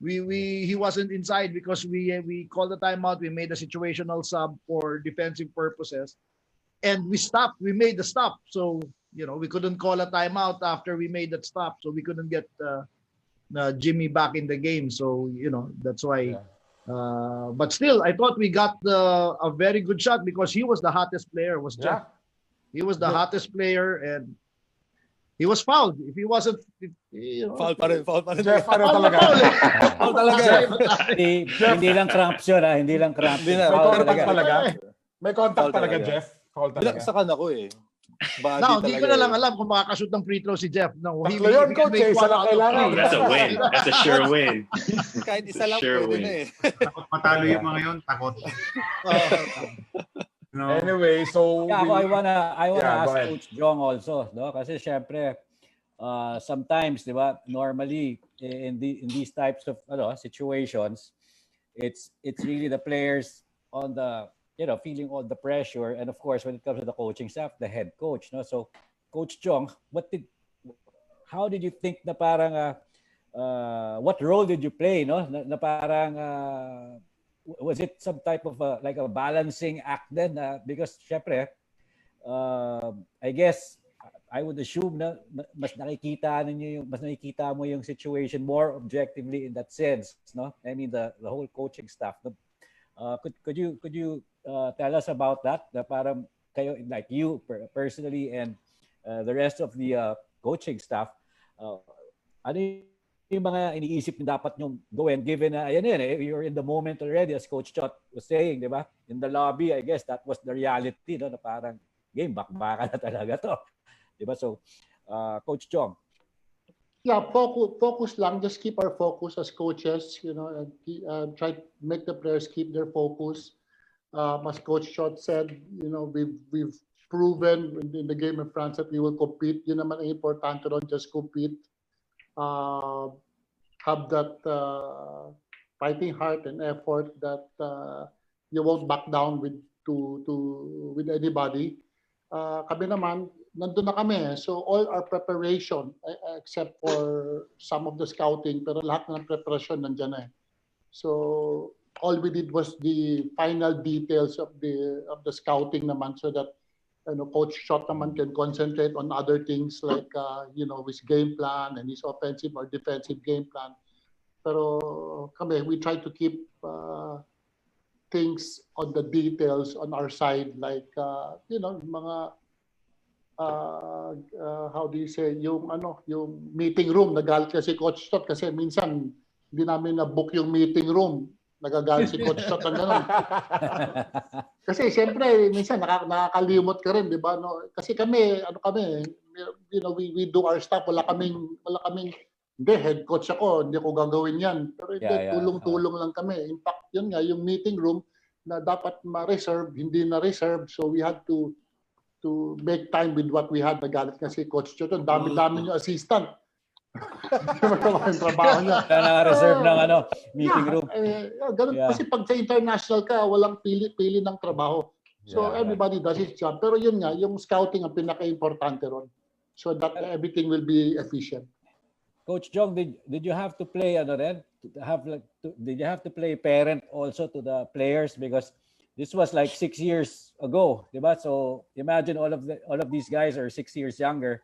S4: He wasn't inside because we called the timeout. We made a situational sub for defensive purposes, and we stopped. We made the stop. So we couldn't call a timeout after we made that stop. So we couldn't get Jimmy back in the game. So that's why. Yeah. But still, I thought we got a very good shot because he was the hottest player. Was Jeff. He was the hottest player, and he was fouled. If he wasn't,
S11: Foul pa rin.
S8: Jeff, ano
S4: foul na
S8: talaga?
S4: foul eh.
S11: Foul talaga.
S3: Hindi lang cramps yun, hindi lang cramps.
S11: Hindi na,
S8: May
S3: Foul
S8: contact
S3: talaga.
S8: talaga? May contact
S11: Foul
S8: talaga,
S11: talaga.
S8: Jeff? Foul talaga.
S11: Binaksakan ako eh. Body
S4: Now, hindi ko
S11: talaga
S4: na lang
S11: eh.
S4: alam kung makakashoot ng free throw si Jeff. No,
S8: Tatlo yun,
S4: he can
S8: coach,
S4: make
S8: isa
S4: one
S8: lang
S4: out of
S8: kailangan.
S4: three.
S7: That's a win. That's a sure win.
S11: Kahit isa lang
S7: Sure
S11: pwede
S7: win.
S11: na eh.
S1: Takot matalo yung mga yun. Takot. No.
S8: Anyway, so
S3: Yeah, I wanna
S8: Yeah,
S3: ask
S8: go ahead.
S3: Coach Jong also, no? Kasi syempre, sometimes, di ba, normally in these types of situations, it's really the players on the feeling all the pressure, and of course when it comes to the coaching staff, the head coach, no? So Coach Jong, how did you think na parang what role did you play, no? Na parang was it some type of like a balancing act then, because syempre I guess I would assume na mas nakikita mo yung situation more objectively in that sense, no? I mean the whole coaching staff. Could you tell us about that? Na parang kayo, like you personally and the rest of the coaching staff, ano yung mga iniisip na dapat nyong gawin given na you're in the moment already, as Coach Chot was saying, di ba? In the lobby, I guess that was the reality, no? Na parang game, bakbakan na talaga to. Di ba? So, Coach Chong.
S5: Yeah, focus lang. Just keep our focus as coaches, and try to make the players keep their focus. As Coach Chot said, we've proven in the game in France that we will compete. Yun naman ang importante ron, just compete. Have that fighting heart and effort that you won't back down with anybody. Kami naman, nandun na kami. So all our preparation, except for some of the scouting, pero lahat ng preparation nandyan na eh. So all we did was the final details of the scouting naman, so that Coach Shot naman can concentrate on other things like his game plan and his offensive or defensive game plan. Pero kami, we try to keep things on the details on our side, like mga how do you say, yung meeting room. Nagalit kasi Coach Shot kasi minsan hindi namin na-book yung meeting room. Nagagalit si Coach Shot ng gano'n. Kasi siyempre, minsan nakakalimot ka rin, di ba? No? Kasi kami, we do our stuff. Wala kaming, hindi, head coach ako, hindi ko gagawin yan. Pero tulong-tulong lang kami. In fact, yun nga, yung meeting room na dapat ma-reserve, hindi na-reserve. So we had to make time with what we had. Nagalit kasi Coach Shot. Dami-dami yung assistant. Yung trabaho niya.
S3: Na-reserve ng meeting room.
S5: Ganun. Kasi pag sa international ka, walang pili ng trabaho. So everybody does his job. Pero yun nga, yung scouting ang pinaka-importante ron. So that everything will be efficient.
S3: Coach Jong, did you have to play did you have to play parent also to the players, because this was like 6 years ago, diba? So imagine all of these guys are 6 years younger.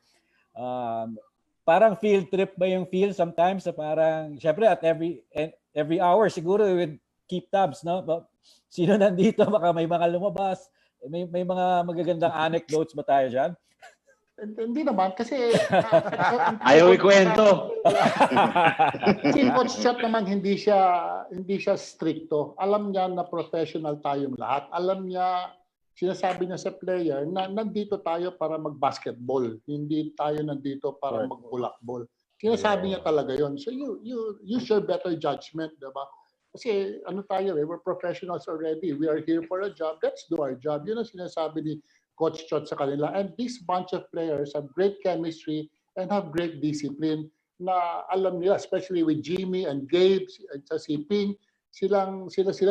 S3: Parang field trip ba yung feel sometimes? So parang, syempre at every hour siguro we would keep tabs, no? But sino nandito? Baka may mga lumabas. May mga magagandang anecdotes ba tayo dyan?
S5: Hindi naman kasi
S13: ayaw ikwento.
S5: Si Coach Chat naman hindi siya stricto. Alam niya na professional tayong lahat. Alam niya, sinasabi niya sa player na nandito tayo para mag-basketball. Hindi tayo nandito para mag-bulakball. Sinasabi niya talaga yon. So you use your better judgment, diba? Kasi we're professionals already. We are here for a job. Let's do our job. Yun ang sinasabi ni Coach Chot sa kanila. And this bunch of players have great chemistry and have great discipline na alam nila, especially with Jimmy and Gabe at sa si Ping, sila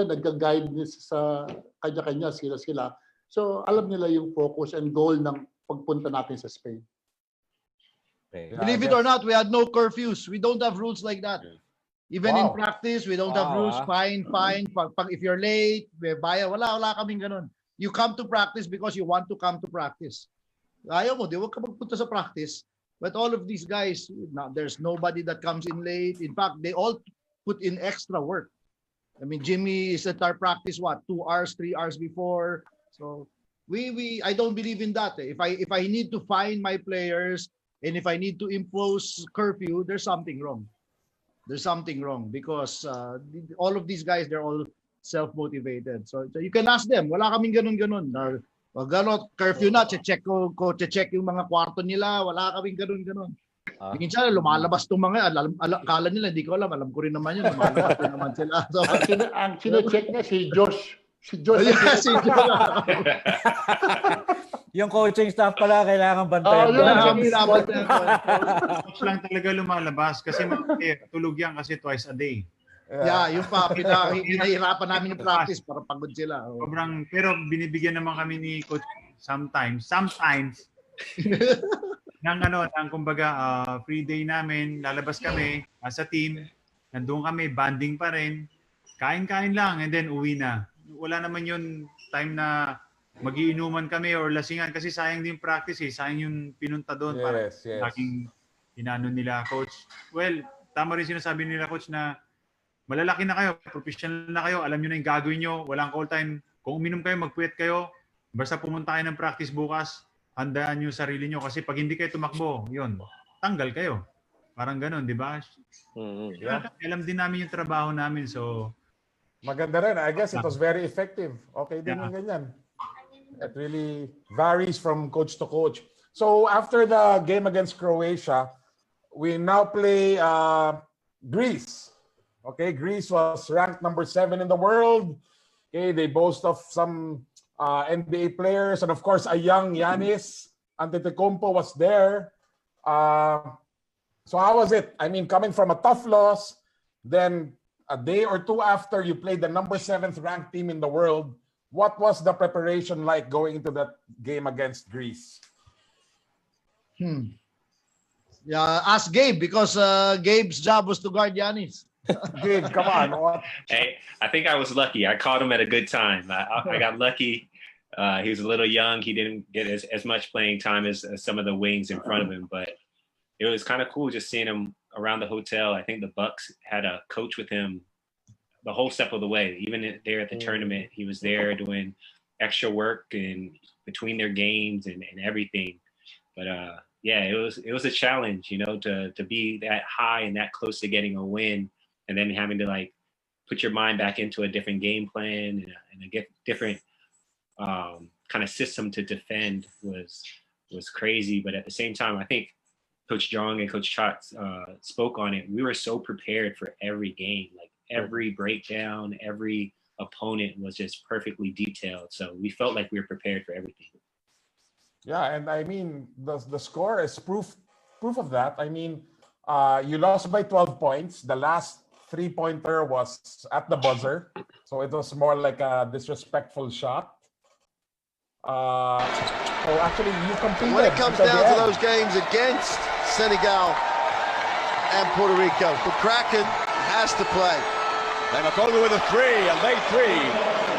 S5: nag-guide sa kanya-kanya, sila. So alam nila yung focus and goal ng pagpunta natin sa Spain.
S4: Believe it or not, we had no curfews. We don't have rules like that. Even in practice, we don't have rules. Fine. Pag if you're late, wala kaming ganun. You come to practice because you want to come to practice. Ayaw mo, di wag ka magpunta sa practice. But all of these guys, there's nobody that comes in late. In fact, they all put in extra work. I mean, Jimmy is at our practice, 2 hours, 3 hours before. So I don't believe in that. If I need to find my players and if I need to impose curfew, there's something wrong. There's something wrong because all of these guys, they're all self-motivated. So you can ask them. Wala kaming ganun-ganun. Wag curfew na, check yung mga kwarto nila. Wala kaming ganun-ganun. Minsan lumalabas tong mga akala nila hindi ko alam ko rin naman yun, lumalabas din naman sila. So,
S5: ang sino-check niya si Josh. Si Josh.
S4: Si Josh.
S3: Yung coaching staff pala kailangan bantayan.
S1: Coach lang talaga lumalabas kasi tulog yan kasi twice a day.
S4: Yeah, yung pa pinahirapan namin yung practice para pagod sila.
S1: Sobrang, pero binibigyan naman kami ni coach sometimes ng kumbaga free day namin, lalabas kami as a team, nandoon kami, banding pa rin, kain-kain lang and then uwi na. Wala naman yun time na magiinuman kami or lasingan kasi sayang din practice sayang yung pinunta doon para laging inano nila coach. Well, tama rin sinasabi nila coach na malalaki na kayo, professional na kayo, alam nyo na yung gagawin nyo, walang call time. Kung uminom kayo, magpuyat kayo, basta pumunta kayo ng practice bukas, handaan nyo sarili nyo kasi pag hindi kayo tumakbo, yun, tanggal kayo. Parang ganun, di ba? Alam din namin yung trabaho namin, so
S8: maganda rin. I guess it was very effective. Okay din yung ganyan. It really varies from coach to coach. So after the game against Croatia, we now play Greece. Okay, Greece was ranked number 7 in the world. Okay, they boast of some NBA players, and of course, a young Giannis Antetokounmpo was there. So how was it? I mean, coming from a tough loss, then a day or two after you played the number 7th ranked team in the world, what was the preparation like going into that game against Greece?
S4: Yeah, ask Gabe because Gabe's job was to guard Giannis.
S8: Gabe, come on. What?
S7: Hey, I think I was lucky. I caught him at a good time. I got lucky. He was a little young. He didn't get as much playing time as some of the wings in front of him, but it was kind of cool just seeing him around the hotel. I think the Bucks had a coach with him the whole step of the way. Even there at the tournament, he was there doing extra work and between their games and everything. But yeah, it was a challenge, to be that high and that close to getting a win, and then having to like put your mind back into a different game plan and a different kind of system to defend was crazy. But at the same time, I think Coach Jong and Coach Chot spoke on it. We were so prepared for every game, like every breakdown, every opponent was just perfectly detailed. So we felt like we were prepared for everything.
S8: Yeah, and I mean, the score is proof of that. I mean, you lost by 12 points. The last 3-pointer was at the buzzer. So it was more like a disrespectful shot. So actually, you competed.
S12: When it comes down to those games against Senegal and Puerto Rico, the Kraken has to play.
S10: Lemakolu with a three, a late three,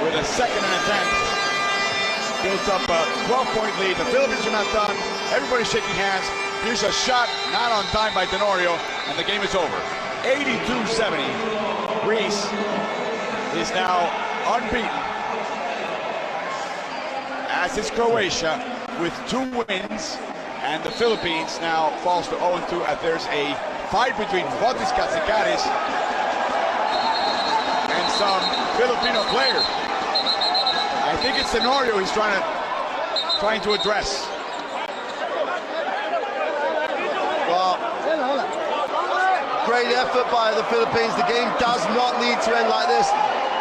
S10: with a second and a 10th. Builds up a 12-point lead. The Philippines are not done. Everybody's shaking hands. Here's a shot, not on time by Tenorio, and the game is over. 82-70. Greece is now unbeaten, as is Croatia, with 2 wins, and the Philippines now falls to 0-2 as there's a fight between Fotis Katsikaris and some Filipino players. I think it's Tenorio he's trying to address.
S12: Well, great effort by the Philippines. The game does not need to end like this.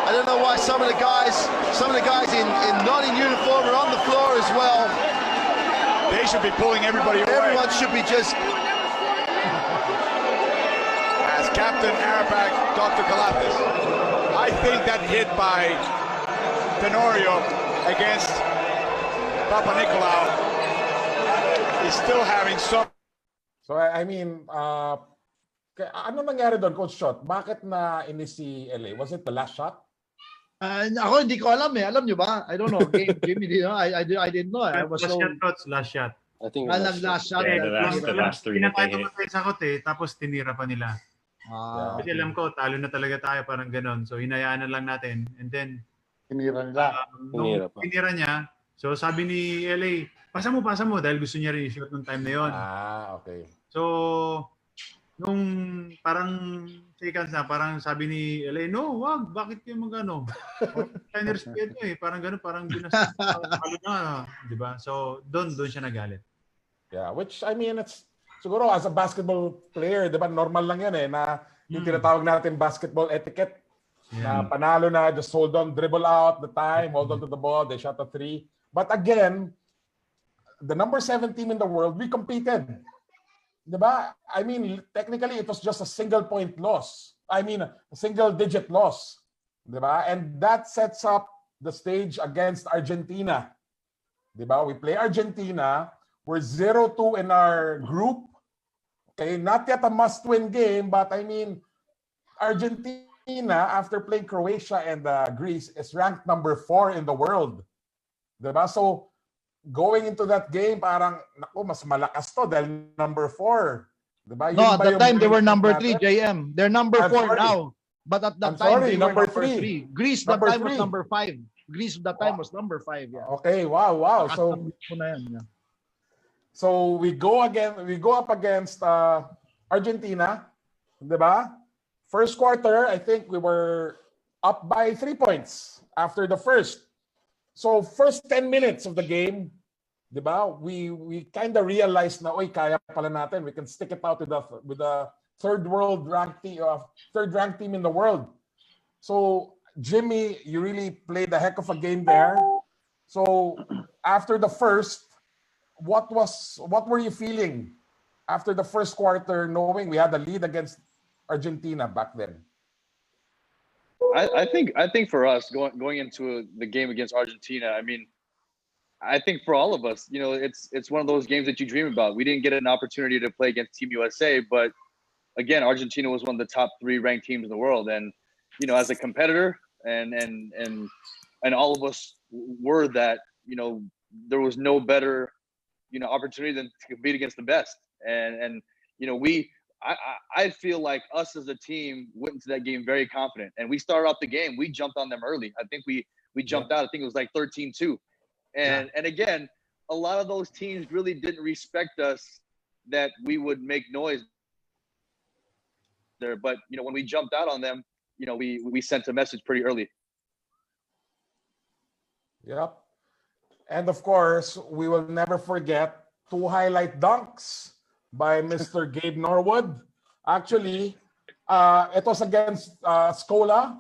S12: I don't know why some of the guys in not in uniform are on the floor as well.
S10: They should be pulling everybody away.
S12: Everyone should be just...
S10: As Captain Arapac, Dr. Calates, I think that hit by Tenorio against Papa Nicolau is still having some...
S8: So I mean, ano nangyari doon, Coach Shot? Bakit na inis si LA? Was it the last shot?
S4: Ako hindi ko alam eh. Alam nyo ba? I don't know. Jimmy, I didn't know. I was so...
S1: Last shot.
S11: I think
S4: last shot.
S7: Yeah, the last three that they hit.
S1: Sakot tapos tinira pa nila. Kasi alam ko, talo na talaga tayo, parang ganon. So hinayaan na lang natin. And then,
S5: Tinira nila.
S1: nung tinira niya, So sabi ni LA, pasa mo dahil gusto niya rin i-shoot nung time na yon.
S8: Okay.
S1: So nung parang seconds na, parang sabi ni LA, no, wag, bakit kayo mag-ano? 10 years pa ito eh. Parang gano'n, parang binastos na, di ba? So doon siya nagalit.
S8: Yeah, which I mean, it's siguro as a basketball player, di ba, normal lang yan eh, na yung tinatawag natin basketball etiquette. Na panalo na, just hold on, dribble out the time, hold on to the ball, they shot a three. But again, the number 7 team in the world, we competed. Diba? I mean, technically, it was just a single-point loss. I mean, a single-digit loss. Diba? And that sets up the stage against Argentina. Diba? We play Argentina. We're 0-2 in our group. Okay, not yet a must-win game, but I mean, Argentina, after playing Croatia and Greece, is ranked number 4 in the world. Diba? So, going into that game, parang, naku, mas malakas to dahil number 4. Diba?
S4: No, at that time, they were number 3, JM. They're number 4 now. But at that time, they were number 3. Greece, that time was number 5. Greece, that time was number 5. Yeah.
S8: Okay, wow. So we go up against Argentina. Diba? First quarter, I think we were up by 3 points after the first. So first 10 minutes of the game, diba, we kind of realized na, oy, kaya pala natin. We can stick it out with the third ranked team in the world. So Jimmy, you really played a heck of a game there. So after the first, what were you feeling after the first quarter, knowing we had a lead against Argentina back then?
S6: I think for us going into the game against Argentina, I mean, I think for all of us, you know, it's one of those games that you dream about. We didn't get an opportunity to play against Team USA, but again, Argentina was one of the top 3 ranked teams in the world, and you know, as a competitor, and all of us were that. You know, there was no better, you know, opportunity than to compete against the best, and you know, I feel like us as a team went into that game very confident, and we started off the game. We jumped on them early. I think we jumped out. I think it was like 13-2. And again, a lot of those teams really didn't respect us that we would make noise there. But you know, when we jumped out on them, you know, we sent a message pretty early.
S8: Yep. And of course, we will never forget 2 highlight dunks by Mr. Gabe Norwood. Actually, it was against Scola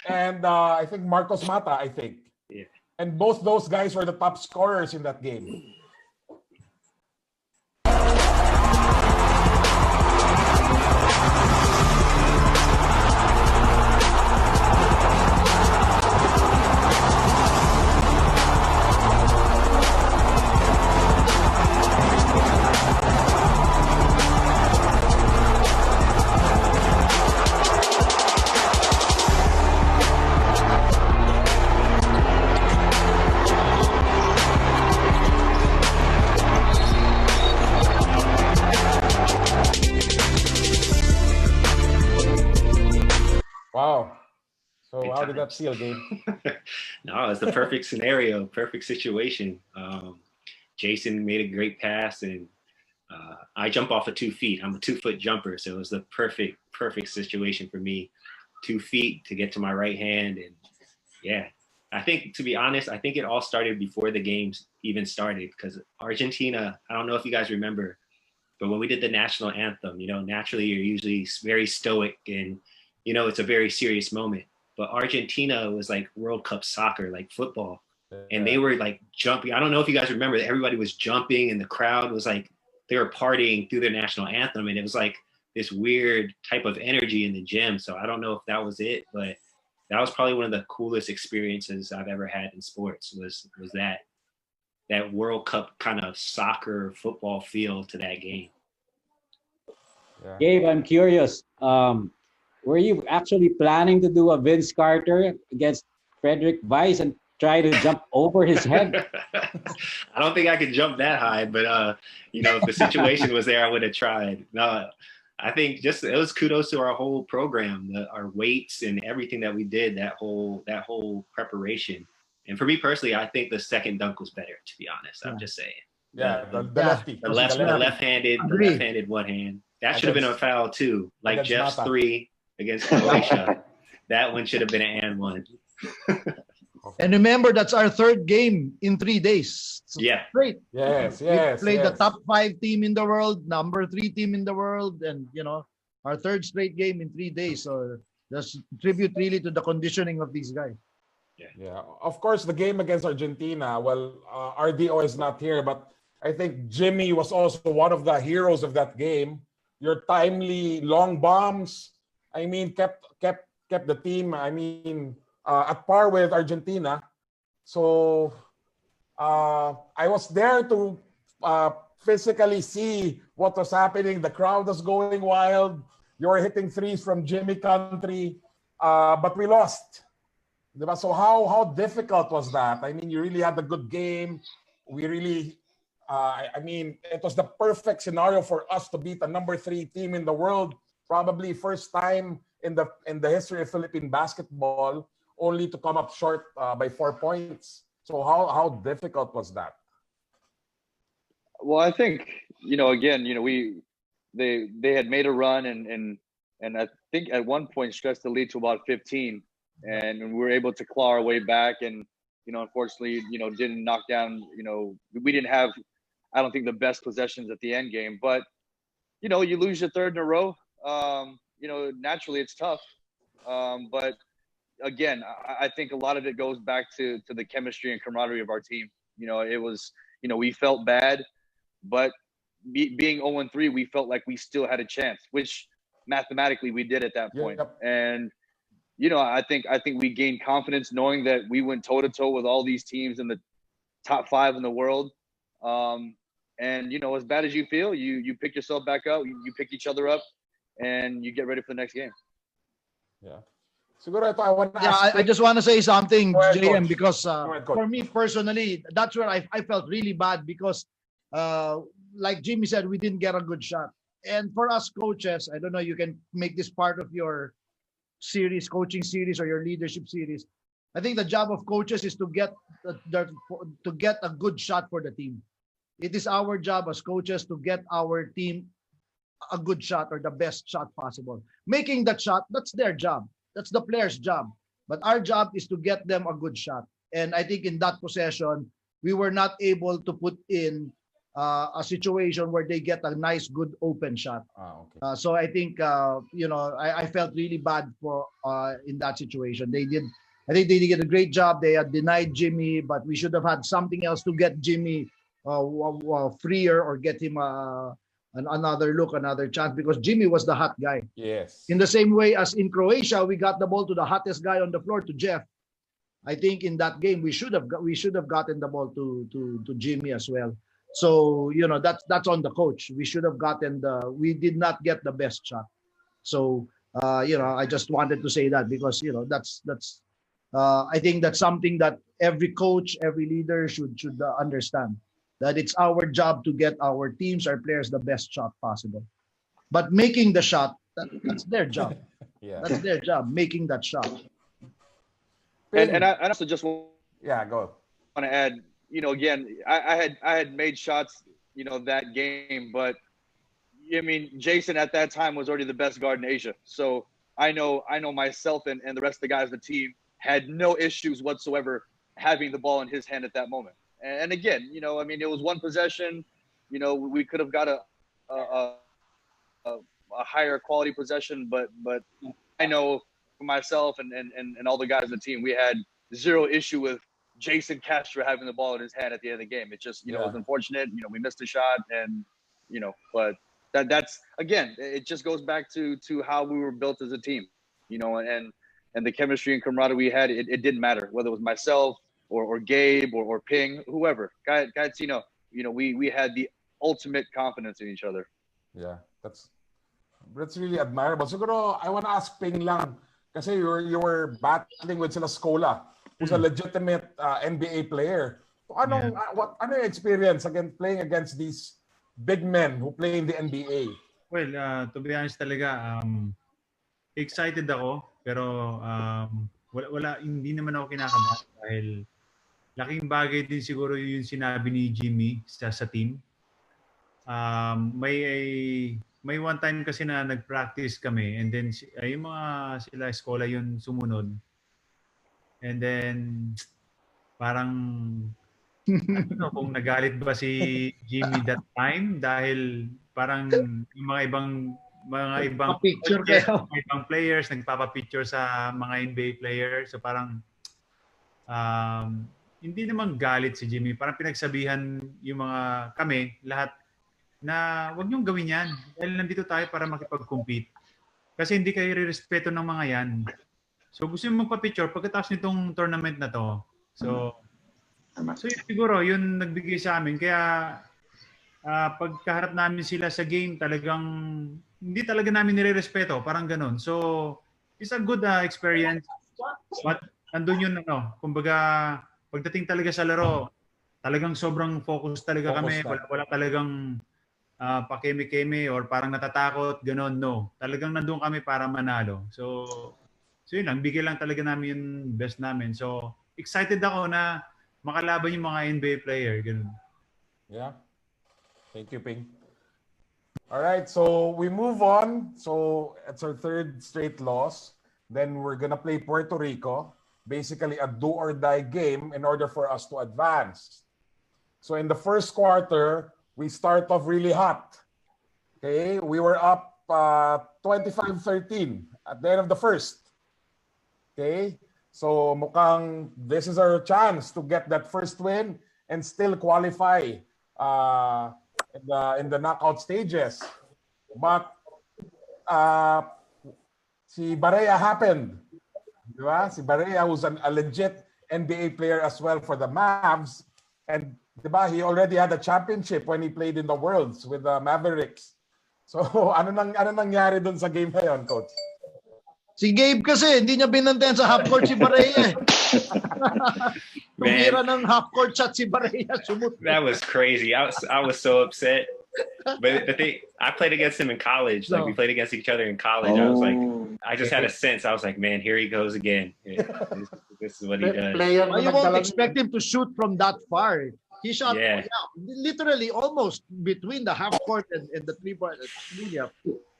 S8: and I think Marcos Mata, I think.
S7: Yeah.
S8: And both those guys were the top scorers in that game. Wow. So how did that feel, Gabe?
S7: No, it's the perfect scenario, perfect situation. Jason made a great pass, and I jump off of 2 feet. I'm a 2-foot jumper, so it was the perfect situation for me. 2 feet to get to my right hand, and yeah. I think, to be honest, I think it all started before the games even started, because Argentina, I don't know if you guys remember, but when we did the national anthem, you know, naturally you're usually very stoic and, you know, it's a very serious moment. But Argentina was like World Cup soccer, like football. And they were like jumping. I don't know if you guys remember, everybody was jumping and the crowd was like, they were partying through their national anthem. And it was like this weird type of energy in the gym. So I don't know if that was it, but that was probably one of the coolest experiences I've ever had in sports was that World Cup kind of soccer football feel to that game.
S3: Yeah. Gabe, I'm curious. Were you actually planning to do a Vince Carter against Frederick Weiss and try to jump over his head?
S7: I don't think I could jump that high, but you know, if the situation was there, I would have tried. No, I think just it was kudos to our whole program, our weights and everything that we did, that whole preparation. And for me personally, I think the second dunk was better, to be honest. I'm just saying.
S8: Yeah, the lefty.
S7: The left-handed one hand. That should have been a foul too. Like Jeff's
S8: Mata.
S7: 3 against Croatia. That one should have been an and one.
S4: And remember, that's our third game in 3 days. So
S7: Yeah.
S4: Great.
S8: Yes,
S4: We
S8: yes.
S4: played the
S8: yes.
S4: top 5 team in the world, number 3 team in the world, and our third straight game in 3 days. So just tribute really to the conditioning of these guys.
S8: Yeah, of course, the game against Argentina. Well, RDO is not here, but I think Jimmy was also one of the heroes of that game. Your timely long bombs, I mean, kept the team, I mean, at par with Argentina. So I was there to physically see what was happening. The crowd was going wild. You were hitting threes from Jimmy Country, but we lost. So how difficult was that? I mean, you really had a good game. We really, I mean, it was the perfect scenario for us to beat the number 3 team in the world. Probably first time in the history of Philippine basketball, only to come up short by 4 points. So how difficult was that?
S6: Well, I think again, they had made a run and I think at one point stretched the lead to about 15. And we were able to claw our way back, and unfortunately, didn't knock down. We didn't have, I don't think, the best possessions at the end game. But you lose your third in a row. Naturally, it's tough. But again, I think a lot of it goes back to the chemistry and camaraderie of our team. It was, we felt bad, but being 0-3, we felt like we still had a chance, which mathematically we did at that point.
S8: Yep.
S6: And I think we gained confidence knowing that we went toe-to-toe with all these teams in the top 5 in the world. And, as bad as you feel, you pick yourself back up, you pick each other up, and you get ready for the next game.
S8: Yeah. Siguro ito, I want to ask.
S4: I just want to say something,
S8: Go ahead,
S4: JM,
S8: Coach.
S4: because
S8: Go ahead, Coach.
S4: for me personally, that's where I felt really bad because, like Jimmy said, we didn't get a good shot. And for us coaches, I don't know, you can make this part of your coaching series or your leadership series. I think the job of coaches is to get a good shot for the team. It is our job as coaches to get our team a good shot or the best shot possible. Making that shot, that's their job. That's the player's job. But our job is to get them a good shot. And I think in that possession, we were not able to put in a situation where they get a nice, good open shot.
S8: Okay.
S4: So I think I felt really bad for in that situation. I think they did a great job. They had denied Jimmy, but we should have had something else to get Jimmy freer or get him another look, another chance, because Jimmy was the hot guy.
S8: Yes.
S4: In the same way as in Croatia, we got the ball to the hottest guy on the floor, to Jeff. I think in that game we should have gotten the ball to Jimmy as well. So that's on the coach. We should have we did not get the best shot. So I just wanted to say that because that's I think that's something that every coach, every leader should understand, that it's our job to get our teams, our players, the best shot possible. But making the shot, that's their job.
S8: Yeah.
S4: That's their job, making that shot.
S6: And I also just want
S8: go.
S6: to add, again, I had made shots, that game, but I mean, Jason at that time was already the best guard in Asia. So I know myself and the rest of the guys on the team had no issues whatsoever having the ball in his hand at that moment. And again, I mean, it was one possession. We could have got a higher quality possession, but I know for myself and all the guys on the team, we had zero issue with Jason Castro having the ball in his hand at the end of the game. It just, it was unfortunate. We missed a shot, and but that's again, it just goes back to how we were built as a team, and the chemistry and camaraderie we had. It didn't matter whether it was myself or Gabe or Ping, whoever. Guys, we had the ultimate confidence in each other.
S8: Yeah, that's really admirable. Siguro, I want to ask Ping lang, kasi you were battling with sila Scola, who's a legitimate NBA player. So ano yung experience playing against these big men who play in the NBA?
S1: Well, to be honest talaga, excited ako, pero hindi naman ako kinakabahan dahil laking bagay din siguro yung sinabi ni Jimmy sa team. May one time kasi na nag-practice kami and then yung mga sila eskola yun sumunod. And then parang ano kung nagalit ba si Jimmy that time dahil parang yung mga ibang
S4: picture
S1: coaches,
S4: kayo.
S1: mga ibang players nagpapa-picture sa mga NBA players. So parang hindi naman galit si Jimmy. Parang pinagsabihan yung mga kami lahat na wag niyong gawin yan. Dahil nandito tayo para makipag-compete. Kasi hindi kayo re-respeto ng mga yan. So gusto nyo magpa-picture pagkatapos nitong tournament na to. So yun, siguro yun nagbigay sa amin. Kaya pagkaharap namin sila sa game, talagang hindi talaga namin nire-respeto. Parang ganun. So it's a good experience. But andun yun, kumbaga pagdating talaga sa laro, talagang sobrang focus talaga kami. Wala talagang pakeme-keme or parang natatakot, gano'n, no. Talagang nandun kami para manalo. So yun lang, bigay lang talaga namin yung best namin. So excited ako na makalaban yung mga NBA player, gano'n.
S8: Yeah. Thank you, Ping. All right, so we move on. So it's our third straight loss. Then we're gonna play Puerto Rico. Basically a do-or-die game in order for us to advance. So in the first quarter, we start off really hot. Okay, we were up 25-13 at the end of the first. Okay, so mukhang this is our chance to get that first win and still qualify in the knockout stages. But si Barea happened. Diba? Si Barea, who's a legit NBA player as well for the Mavs. And diba, he already had a championship when he played in the Worlds with the Mavericks. So ano nangyari dun sa game na yun, Coach?
S4: Si Gabe kasi, hindi niya binantayan sa half-court si Barea. Tumira ng half-court shot si Barea.
S7: That was crazy. I was so upset. But I played against him in college. Like we played against each other in college. I was like, I just had a sense. I was like, man, here he goes again. This is what he does.
S4: You won't expect him to shoot from that far. He shot literally almost between the half court and the 3-point.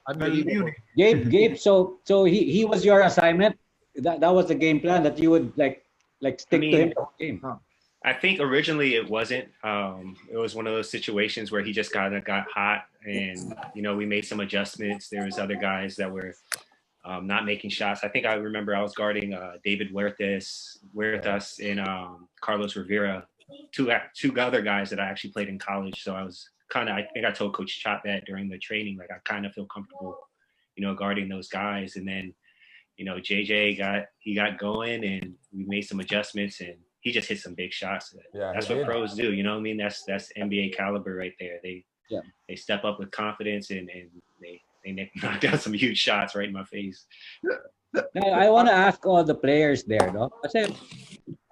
S4: Unbelievable.
S3: Gabe. So he was your assignment. That was the game plan that you would like stick to him the whole game.
S7: I think originally it wasn't. It was one of those situations where he just got hot, and we made some adjustments. There was other guys that were not making shots. I think I remember I was guarding David Huertas and Carlos Rivera, two other guys that I actually played in college. So I was I think I told Coach Chop that during the training, like I kind of feel comfortable, guarding those guys. And then, JJ got going, and we made some adjustments, and he just hit some big shots. That's what pros do. You know what I mean? That's NBA caliber right there. They step up with confidence, and they knock down some huge shots right in my face.
S3: Now, I want to ask all the players there, no? Kasi,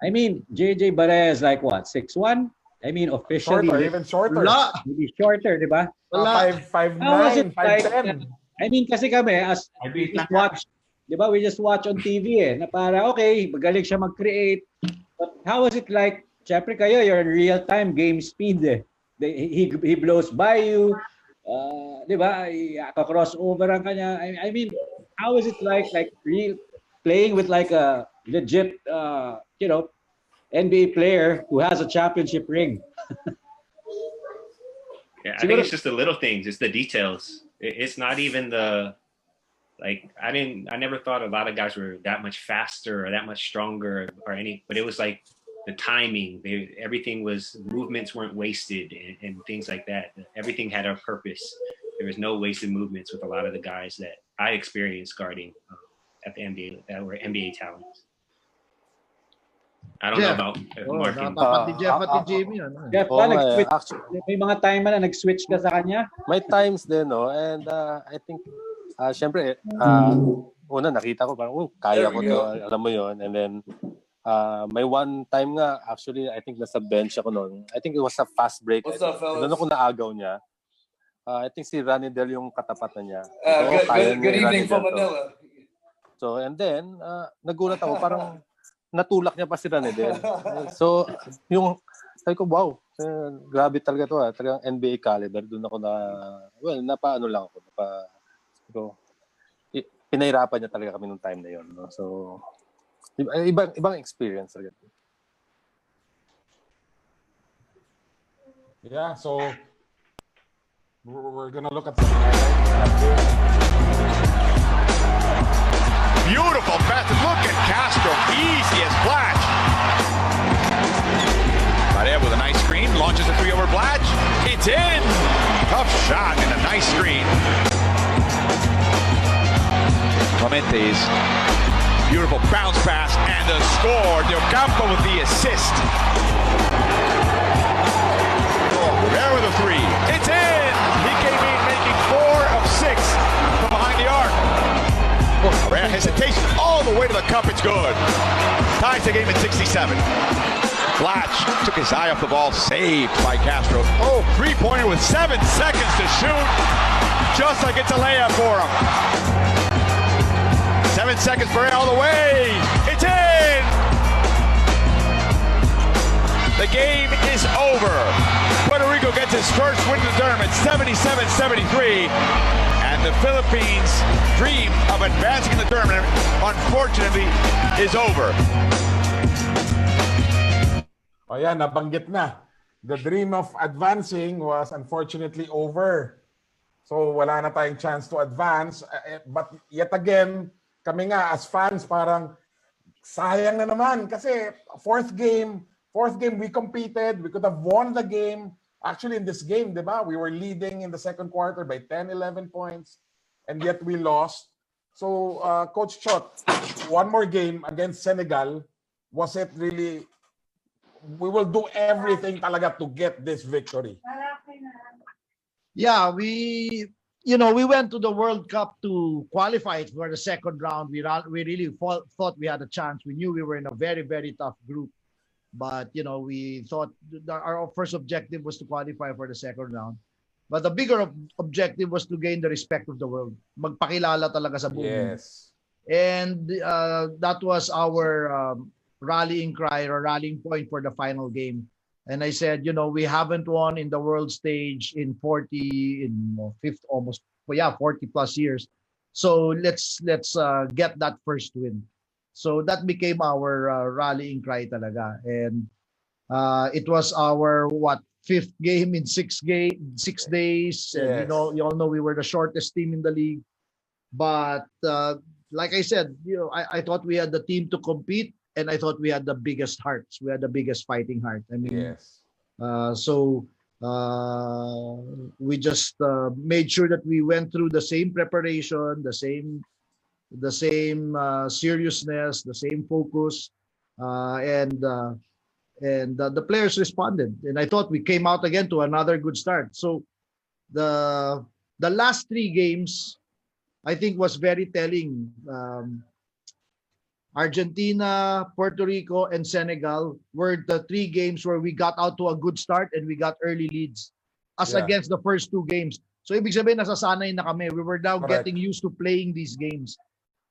S3: I mean, JJ Barea is like what, 6'1"? I mean, officially.
S8: Shorter, even shorter.
S3: Maybe shorter, di ba?
S8: 5'9", 5'10".
S3: I mean, kasi kami, as we just watch, di ba, we just watch on TV na para, okay, magaling siya mag-create. But how was it like, syempre kayo, you're in real-time game speed He blows by you, di ba, ka-crossover ang kanya. I mean, how is it like real playing with like a legit, NBA player who has a championship ring?
S7: Yeah, I think it's just the little things. It's the details. It's not even the, I never thought a lot of guys were that much faster or that much stronger but it was like the timing. Movements weren't wasted and things like that. Everything had a purpose. There was no wasted movements with a lot of the guys that I experienced guarding at the NBA that were NBA talents. I don't know about marking.
S4: Jeff at Jimmy.
S3: Jeff, may mga time na nag-switch ka sa kanya?
S11: May times din, no? And I think, syempre, una nakita ko parang, kaya ko to, alam mo yon. And then, may one time nga, actually, I think nasa bench ako noon. I think it was a fast break.
S14: What's up, fellas?
S11: Doon ako naagaw niya. I think si Ranidel yung katapatan niya.
S14: Good evening from Manila.
S11: So, and then, nagulat ako, parang, natulak niya pa si Ranedel. So, yung, sabi ko, wow, grabe talaga to. Talagang NBA caliber. Doon ako napaano lang ako. Pinahirapan niya talaga kami nung time na yun. No? So, ibang experience talaga.
S8: Yeah, so we're gonna look at some highlights.
S14: Beautiful method. Look at Castro. Easy as Blatch. Maria with a nice screen. Launches a three over Blatch. It's in. Tough shot and a nice screen. Clemente's beautiful bounce pass and the score. Del Campo with the assist. Rivera with a three. It's in. He came in making 4 of 6 from behind the arc. Rare hesitation all the way to the cup. It's good. Ties the game at 67. Blatch took his eye off the ball. Saved by Castro. Oh, three-pointer with 7 seconds to shoot. Just like it's a layup for him. 7 seconds for all the way. It's in. The game is over. Puerto Rico gets its first win in the tournament, 77-73. And the Philippines' dream of advancing in the tournament, unfortunately, is over.
S8: Oh yeah, nabanggit na. The dream of advancing was unfortunately over. So wala na tayong chance to advance. But yet again, kami nga as fans parang sayang na naman kasi fourth game we competed. We could have won the game. Actually, in this game, di ba? We were leading in the second quarter by 10, 11 points. And yet we lost. So, Coach Chot, one more game against Senegal. Was it really... We will do everything talaga to get this victory.
S4: Yeah, we went to the World Cup to qualify for the second round. We really thought we had a chance. We knew we were in a very, very tough group. But, we thought our first objective was to qualify for the second round. But the bigger objective was to gain the respect of the world. Magpakilala talaga sa buong mundo.
S8: Yes.
S4: And that was our rallying cry or rallying point for the final game. And I said, we haven't won in the world stage in 40 plus years. So let's get that first win. So that became our rallying cry talaga. And it was our fifth game in 6 days. And,
S8: Yes.
S4: you all know we were the shortest team in the league. But like I said, I thought we had the team to compete, and I thought we had the biggest hearts. We had the biggest fighting heart. I mean,
S8: Yes.
S4: so we just made sure that we went through the same preparation, the same seriousness, the same focus, and the players responded. And I thought we came out again to another good start. So the last 3 games, I think, was very telling. Argentina, Puerto Rico, and Senegal were the 3 games where we got out to a good start and we got early leads as against the first 2 games. So ibig sabihin, nasasanay na kami. We were now getting used to playing these games.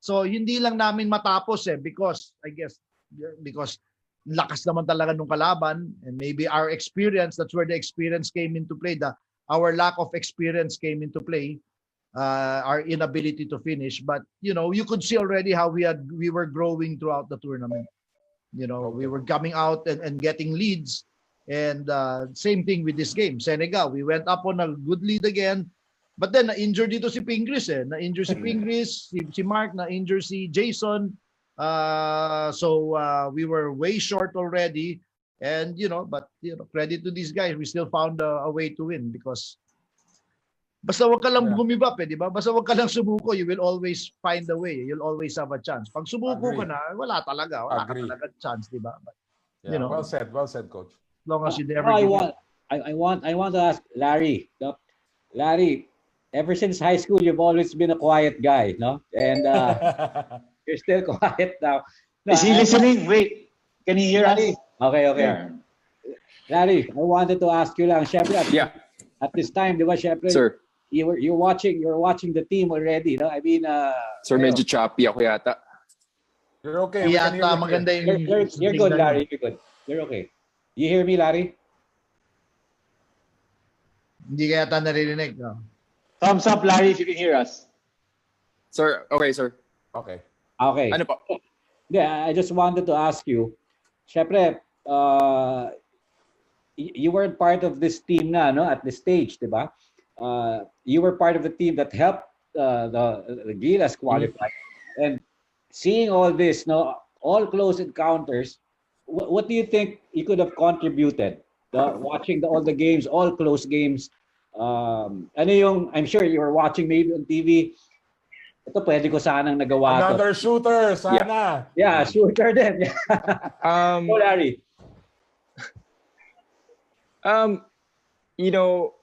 S4: So hindi lang namin matapos because lakas naman talaga nung kalaban, and maybe our experience, that's where the experience came into play. Our lack of experience came into play. Our inability to finish, but you could see already how we were growing throughout the tournament. We were coming out and getting leads, and same thing with this game. Senegal, we went up on a good lead again, but then na-injure dito si Pingris na-injure si Pingris, si Mark, na-injure si Jason, so we were way short already, and but credit to these guys, we still found a way to win because basta wag ka lang bumibap di ba? Basta wag ka lang sumuko, you will always find a way. You'll always have a chance. Pag sumuko ka na, wala ka talaga chance, di ba? But,
S8: Well said, Coach.
S4: As long as you never
S3: I want to ask Larry. Larry, ever since high school, you've always been a quiet guy, no? And you're still quiet now. No,
S13: Is he listening? Wait, can he hear us?
S3: Okay.
S13: Yeah.
S3: Larry, I wanted to ask you lang, syempre, at this time, di ba, syempre,
S9: Sir.
S3: you're watching the team already, no? I mean,
S9: Sir, medyo choppy ako yata.
S8: You're okay. We can hear you.
S4: maganda yung
S3: You're good, Larry. You're good. You're okay. You hear me, Larry?
S4: Hindi ka yata naririnig. No?
S13: Thumbs up, Larry, if you can hear us.
S9: Sir, okay, sir.
S8: Okay.
S3: Okay.
S9: Ano pa?
S3: Yeah, I just wanted to ask you, syempre, you weren't part of this team na, no, at this stage, di ba? You were part of the team that helped the Gilas qualify. And seeing all this, no, all close encounters, what do you think you could have contributed? Watching all the games, all close games. Ano yung, I'm sure you were watching maybe on TV. Ito pwede ko sanang nagawa to.
S8: Another shooter, sana.
S3: Yeah, shooter din. Larry.
S9: You know,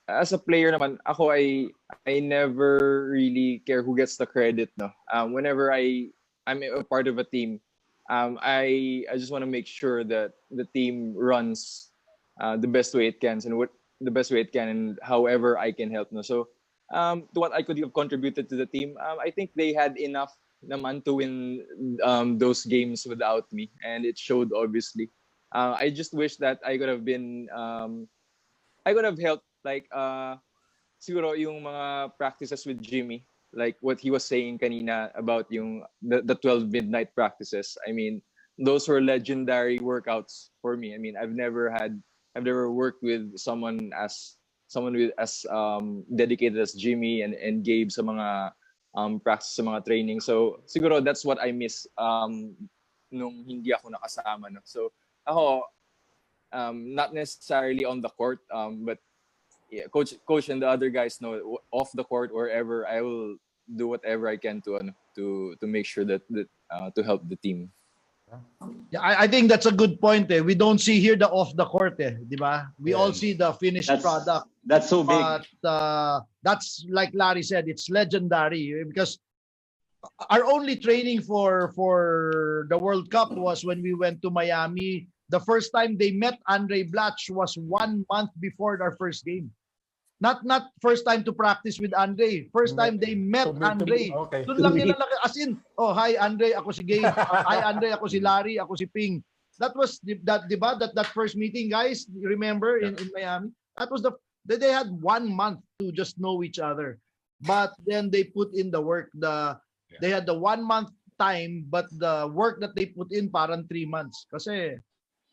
S9: as a player naman, ako I never really care who gets the credit, no. Whenever I'm a part of a team, I just want to make sure that the team runs the best way it can and however I can help, no. So to what I could have contributed to the team, I think they had enough naman to win those games without me, and it showed obviously. I just wish that I could have helped, like siguro yung mga practices with Jimmy, like what he was saying kanina about yung the 12 midnight practices. I mean, those were legendary workouts for me. I mean, I've never worked with someone as dedicated as Jimmy and Gabe sa mga practice, sa mga training. So siguro that's what I miss nung hindi ako nakasama, no. So ako, not necessarily on the court, but yeah, coach and the other guys know off the court, wherever, I will do whatever I can to make sure that to help the team.
S4: Yeah, I think that's a good point. We don't see here the off the court, di ba? We all see the finished product.
S13: That's so big.
S4: But that's like Larry said, it's legendary because our only training for the World Cup was when we went to Miami. The first time they met Andre Blatch was 1 month before our first game. Not first time to practice with Andre. First time they met Andre.
S8: Okay.
S4: Doon lang nila as in, oh, hi Andre, ako si Gabe. Hi Andre, ako si Larry, ako si Ping. That was that first meeting, guys. You remember in Miami? That was they had 1 month to just know each other. But then they put in the work. They had the 1 month time, but the work that they put in parang 3 months. Kasi,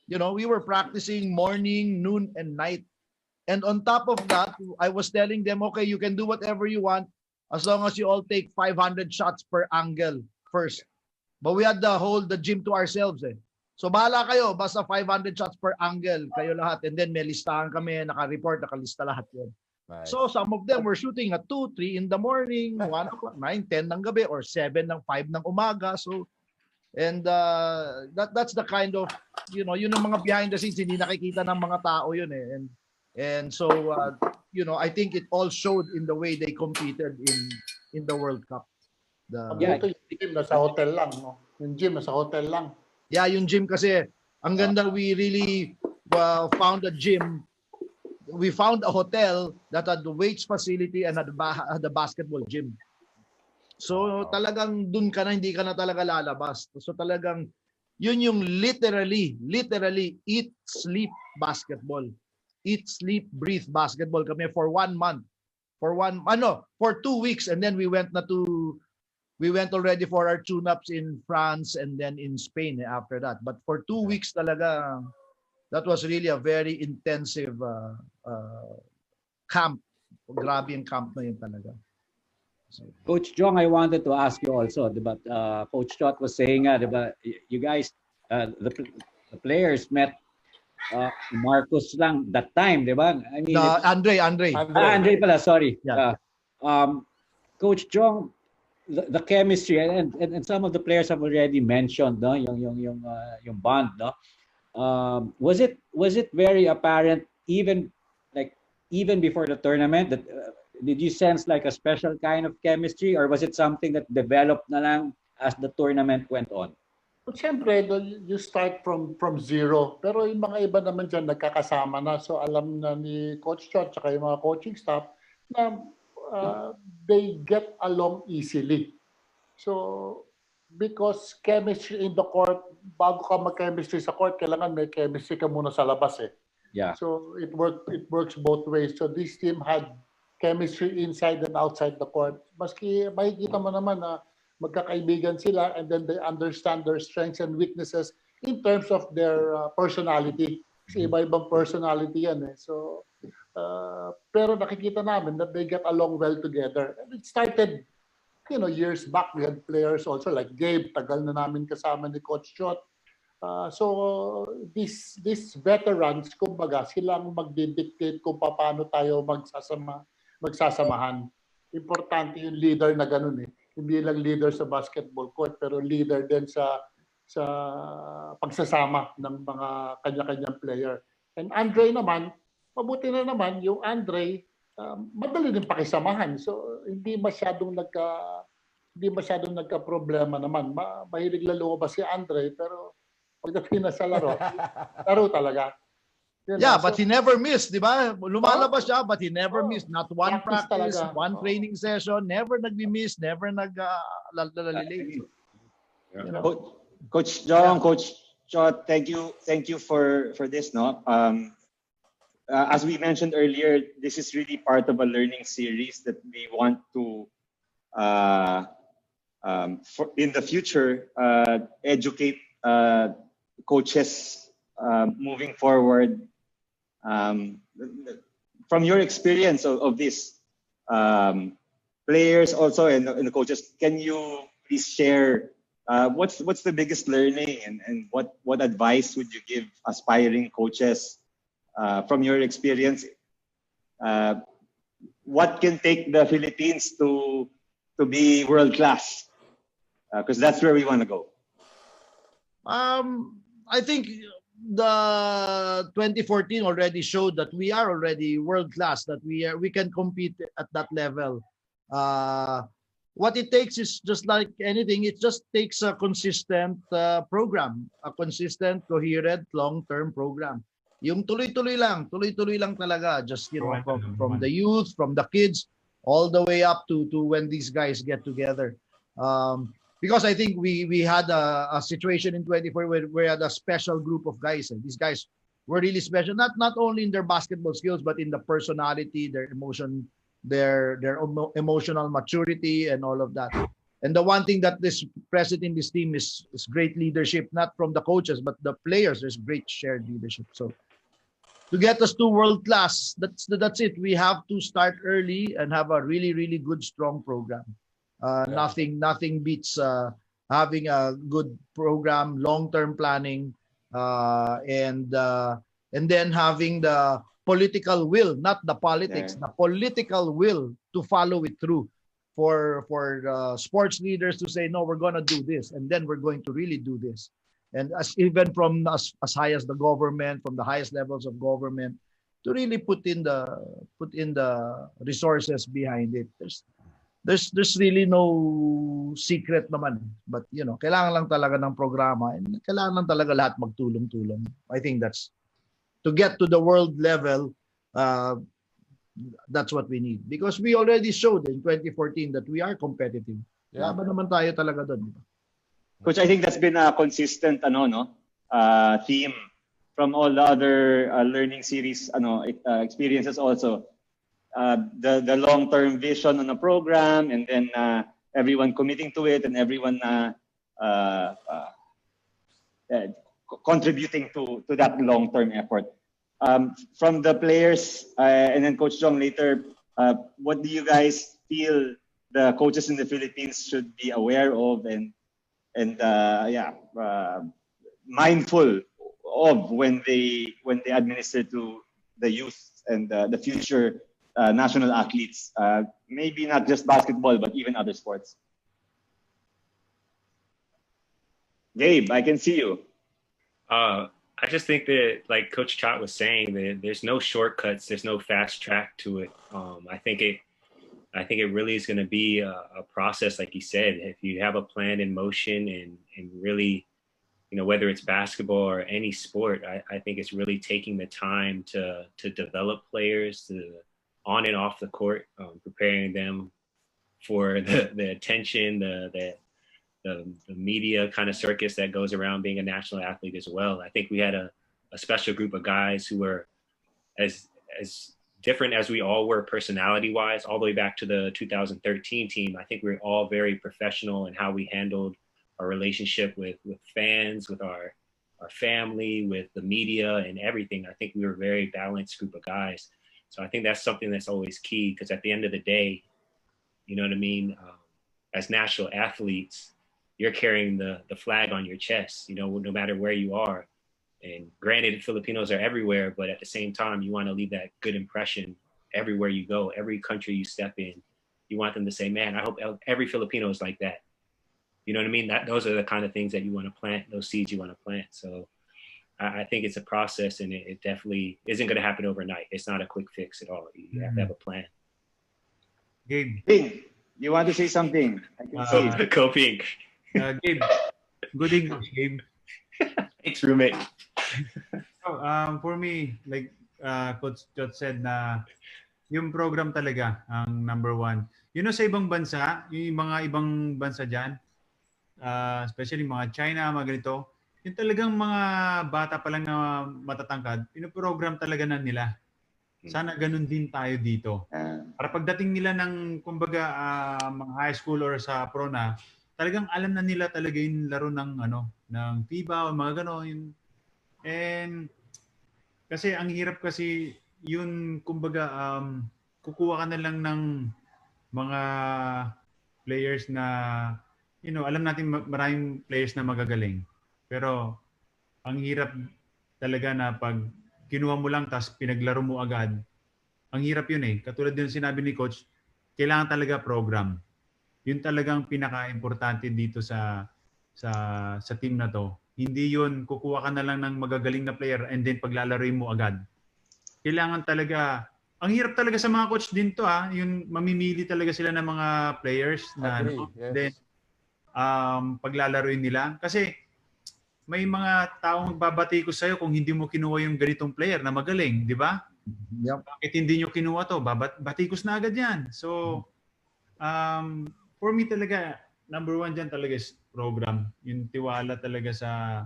S4: you know, we were practicing morning, noon, and night. And on top of that, I was telling them, okay, you can do whatever you want as long as you all take 500 shots per angle first. But we had the gym to ourselves. So bahala kayo, basta 500 shots per angle, kayo lahat. And then may listahan kami, naka-report, nakalista lahat yun. Nice. So some of them were shooting at 2, 3 in the morning, 1 o'clock, 9, 10 ng gabi, or 7 ng 5 ng umaga. So, and that's the kind of, you know, yun ang mga behind the scenes, hindi nakikita ng mga tao yun . And so, you know, I think it all showed in the way they competed in the World Cup.
S5: Yung gym nasa hotel lang, no? Yung gym nasa hotel lang.
S4: Yeah, yung gym kasi, ang ganda, we really found a gym. We found a hotel that had the weights facility and had the basketball gym. So talagang dun ka na, hindi ka na talaga lalabas. So talagang, yun yung literally eat, sleep, basketball. Eat, sleep, breathe basketball kami for 1 month. For 2 weeks, and then we went already for our tune-ups in France and then in Spain after that. But for 2 weeks talaga, that was really a very intensive camp. Grabe yung camp na yun talaga.
S3: So, Coach Jong, I wanted to ask you also, but Coach Chot was saying, you guys, the players met Marcus lang that time, di ba? I mean, Andre pala, sorry.
S4: Yeah.
S3: Coach Jong, the chemistry and some of the players have already mentioned, no, yung bond, no. Was it very apparent even before the tournament that did you sense like a special kind of chemistry, or was it something that developed na lang as the tournament went on?
S5: Siyempre, you start from zero. Pero yung mga iba naman dyan, nagkakasama na. So alam na ni Coach Chot at yung mga coaching staff na they get along easily. So because chemistry in the court, bago ka mag-chemistry sa court, kailangan may chemistry ka muna sa labas eh.
S3: Yeah.
S5: So it works both ways. So this team had chemistry inside and outside the court. Maski makikita mo naman na magkakaibigan sila and then they understand their strengths and weaknesses in terms of their personality. Kasi iba-ibang personality yan eh. So, pero nakikita namin that they get along well together. And it started, years back. We had players also like Gabe, tagal na namin kasama ni Coach Chot. So these veterans, kumbaga, silang magdidictate kung paano tayo magsasamahan. Importante yung leader na ganun eh. Hindi lang leader sa basketball court, pero leader din sa pagsasama ng mga kanya-kanyang player. And Andre naman, mabuti na naman yung Andre, madali din pakisamahan. So hindi masyadong nagka-problema naman. Mahilig lalo ba si Andre, pero pagdating na sa laro talaga.
S4: But he never missed, di ba? Lumalabas siya, but he never missed. Not one practice, one training session, never nag-miss, never nag-late.
S13: Coach John, Coach Chot, thank you for this. No, as we mentioned earlier, this is really part of a learning series that we want to, in the future, educate coaches moving forward. From your experience of this, players also and the coaches, can you please share what's the biggest learning and what advice would you give aspiring coaches from your experience? What can take the Philippines to be world class? Because that's where we want to go.
S4: I think the 2014 already showed that we are already world class, that we can compete at that level. What it takes is just like anything, it just takes a consistent program, a consistent, coherent, long-term program. Yung tuloy-tuloy lang talaga, just from the youth, from the kids, all the way up to when these guys get together. Because I think we had a situation in 24 where we had a special group of guys, and these guys were really special, not only in their basketball skills, but in the personality, their emotion, their emotional maturity, and all of that. And the one thing that is present in this team is great leadership, not from the coaches, but the players. There's great shared leadership. So to get us to world class, that's it. We have to start early and have a really, really good, strong program. Nothing beats having a good program, long-term planning, and then having the political will, not the politics, the political will to follow it through for sports leaders to say, no, we're going to do this, and then we're going to really do this. And even from as high as the government, from the highest levels of government, to really put in the resources behind it. There's really no secret naman. But, kailangan lang talaga ng programa and kailangan lang talaga lahat magtulong-tulong. I think that's, to get to the world level, that's what we need. Because we already showed in 2014 that we are competitive. Laban naman tayo talaga doon.
S13: Coach, I think that's been a consistent theme from all the other learning series experiences also. The long-term vision on a program, and then everyone committing to it, and everyone contributing to that long-term effort. From the players, and then Coach Jong later, what do you guys feel the coaches in the Philippines should be aware of and mindful of when they administer to the youth and the future national athletes, maybe not just basketball, but even other sports? Gabe, I can see you.
S7: I just think that, like Coach Chot was saying, that there's no shortcuts, there's no fast track to it. I think it really is going to be a process, like he said. If you have a plan in motion and really, whether it's basketball or any sport, I think it's really taking the time to develop players on and off the court, preparing them for the attention, the the media kind of circus that goes around being a national athlete as well. I think we had a special group of guys who were as different as we all were personality-wise, all the way back to the 2013 team. I think we were all very professional in how we handled our relationship with fans, with our family, with the media and everything. I think we were a very balanced group of guys. So I think that's something that's always key, because at the end of the day, you know what I mean? As national athletes, you're carrying the flag on your chest, you know, no matter where you are. And granted, Filipinos are everywhere, but at the same time, you want to leave that good impression everywhere you go, every country you step in. You want them to say, man, I hope every Filipino is like that. You know what I mean? Those are the kind of things that you want to plant, those seeds you want to plant. So I think it's a process, and it definitely isn't going to happen overnight. It's not a quick fix at all. You have to have a plan.
S1: Gabe.
S13: You want to say something? I can see.
S7: Go Pink.
S1: Gabe. Good English, Gabe.
S7: Thanks, roommate.
S1: So, for me, like Coach Jot said, na yung program talaga ang number one. You know, sa ibang bansa, yung mga ibang bansa dyan, especially mga China, mga ganito, yung talagang mga bata pa lang na matatangkad, pinoprogram talaga na nila. Sana ganun din tayo dito. Para pagdating nila ng, kumbaga, mga high school or sa pro na, talagang alam na nila talaga yung laro ng, ng FIBA o mga gano'n. And, kasi ang hirap kasi, yun, kumbaga, kukuha ka na lang ng mga players na, alam natin maraming players na magagaling. Pero, ang hirap talaga na pag kinuha mo lang tapos pinaglaro mo agad, ang hirap yun eh. Katulad din sinabi ni Coach, kailangan talaga program. Yun talagang pinaka-importante dito sa team na to. Hindi yun, kukuha ka na lang ng magagaling na player and then paglalaroin mo agad. Kailangan talaga, ang hirap talaga sa mga coach din to yung mamimili talaga sila ng mga players na
S8: yes.
S1: Then paglalaroin nila. Kasi may mga taong magbabati ko sa'yo kung hindi mo kinuha yung ganitong player na magaling, di ba?
S4: Yep.
S1: Bakit hindi nyo kinuha to? Batikos na agad yan. So, for me talaga, number one dyan talaga is program. Yung tiwala talaga sa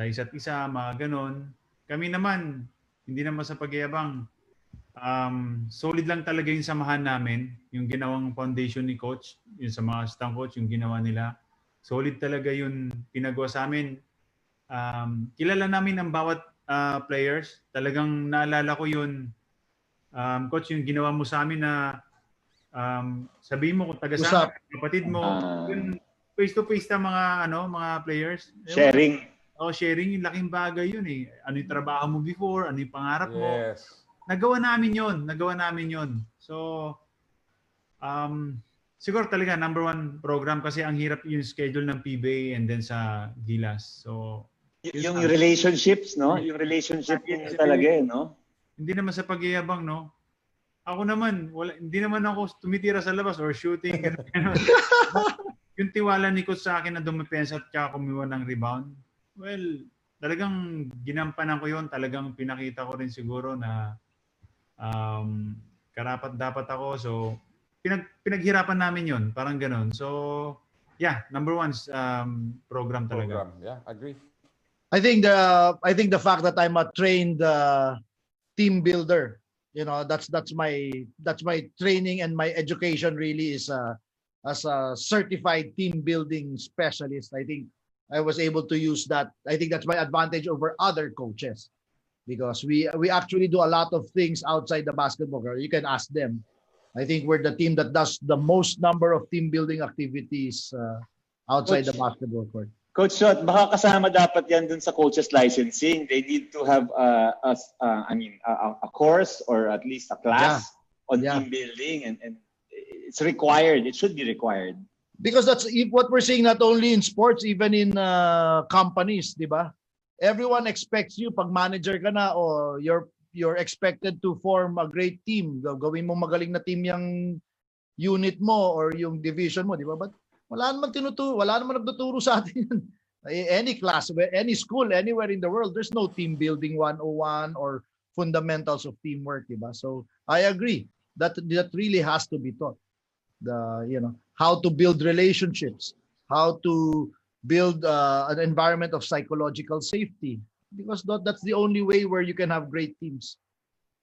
S1: isa't isa, mga ganon. Kami naman, hindi naman sa pagyayabang, solid lang talaga yung samahan namin. Yung ginawang foundation ni Coach, yung sa mga assistant coach, yung ginawa nila. Solid talaga yung pinagawa sa amin. Kilala namin ang bawat players. Talagang naalala ko yun, Coach, yung ginawa mo sa amin na sabihin mo kung taga-saan, kapatid mo, yung face-to-face na mga players.
S13: Sharing.
S1: Sharing, yung laking bagay yun eh. Ano yung trabaho mo before, ano yung pangarap mo.
S8: Yes.
S1: Nagawa namin yun. So, siguro talaga number one program kasi ang hirap yung schedule ng PBA and then sa Gilas. So,
S13: yung relationships, no? Yung relationship talaga no?
S1: Hindi naman sa pagyayabang, no? Ako naman, hindi naman ako tumitira sa labas or shooting. Yung tiwala ni Coach sa akin na dumepensa at kaya kumuha ng rebound, well, talagang ginampanan ko yun. Talagang pinakita ko rin siguro na karapat dapat ako. So, pinaghirapan namin yun. Parang ganun. So, yeah, number one is program talaga.
S8: Yeah, agree.
S4: I think the fact that I'm a trained team builder, that's my training and my education really is as a certified team building specialist. I think I was able to use that. I think that's my advantage over other coaches because we actually do a lot of things outside the basketball court. You can ask them. I think we're the team that does the most number of team building activities outside the basketball court.
S13: Coach Shot, baka kasama dapat yan dun sa coaches licensing. They need to have a course or at least a class on team building, and it's required. It should be required.
S4: Because that's what we're seeing not only in sports, even in companies, di ba? Everyone expects you pag manager ka na o you're expected to form a great team. Gawin mo magaling na team yung unit mo or yung division mo, di ba? But wala naman nagtuturo sa atin. Any class, any school, anywhere in the world, there's no team building 101 or fundamentals of teamwork, di ba? So I agree that really has to be taught. How to build relationships, how to build an environment of psychological safety, because that's the only way where you can have great teams.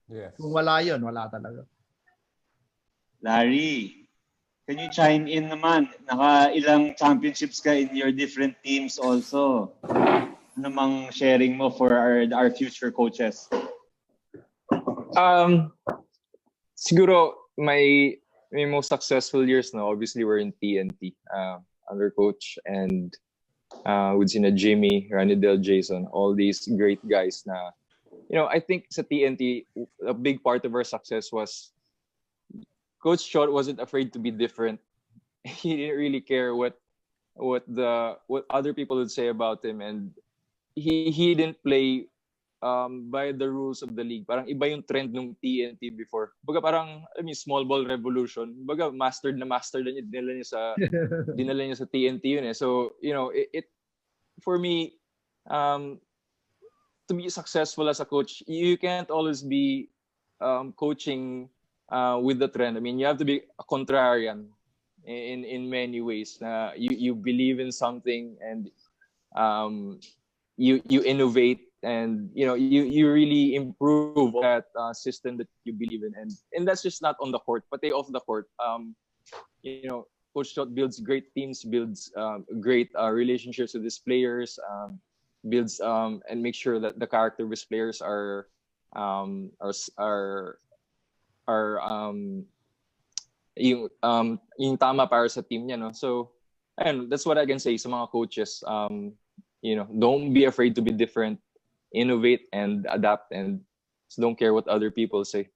S8: Yes.
S4: Kung wala yun, wala talaga.
S13: Larry, can you chime in naman? Naka-ilang championships ka in your different teams also. Ano mang sharing mo for our future coaches?
S9: Siguro my most successful years now, obviously we're in TNT under coach, and with sina Jimmy, Ranidel, Jason, all these great guys na, I think sa TNT, a big part of our success was Coach Chot wasn't afraid to be different. He didn't really care what other people would say about him, and he didn't play by the rules of the league. Parang iba yung trend ng TNT before. Baga parang, small ball revolution. Baga mastered na niya, dinala niya sa TNT yun eh. So, it for me, to be successful as a coach, you can't always be coaching with the trend. You have to be a contrarian in many ways. You believe in something, and you innovate, and you really improve that system that you believe in, and that's just not on the court, but off the court. Coach Chot builds great teams, builds great relationships with his players, builds and make sure that the character of his players are yung tama para sa team niya, no? So ayun, that's what I can say sa mga coaches. Don't be afraid to be different, innovate and adapt, and don't care what other people say.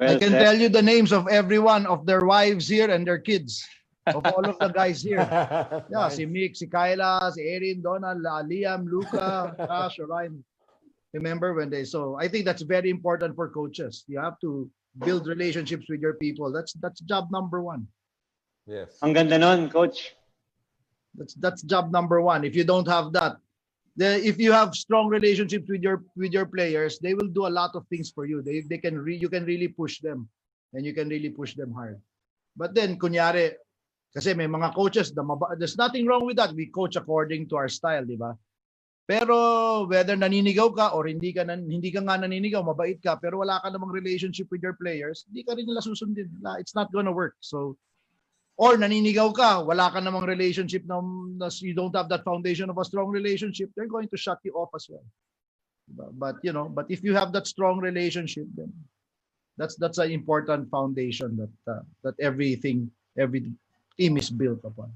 S4: I can tell you the names of every one of their wives here and their kids, of all of the guys here. Yeah, si Mick, si Kyla, si Erin, Donald, Liam, Luca, Ash, Orion. Remember when they, so I think that's very important for coaches. You have to build relationships with your people. That's job number one.
S8: Yes.
S13: Ang ganda nun, coach.
S4: That's job number one. If you don't have that, if you have strong relationships with your players, they will do a lot of things for you. You can really push them, and you can really push them hard. But then kunyari, kasi may mga coaches, there's nothing wrong with that. We coach according to our style, di ba? Pero whether naninigaw ka or hindi ka nga naninigaw, mabait ka, pero wala ka namang relationship with your players, hindi ka rin nila susundin. It's not gonna work. So, or naninigaw ka, wala ka namang relationship, you don't have that foundation of a strong relationship, they're going to shut you off as well. But if you have that strong relationship, then that's an important foundation that every team is built upon.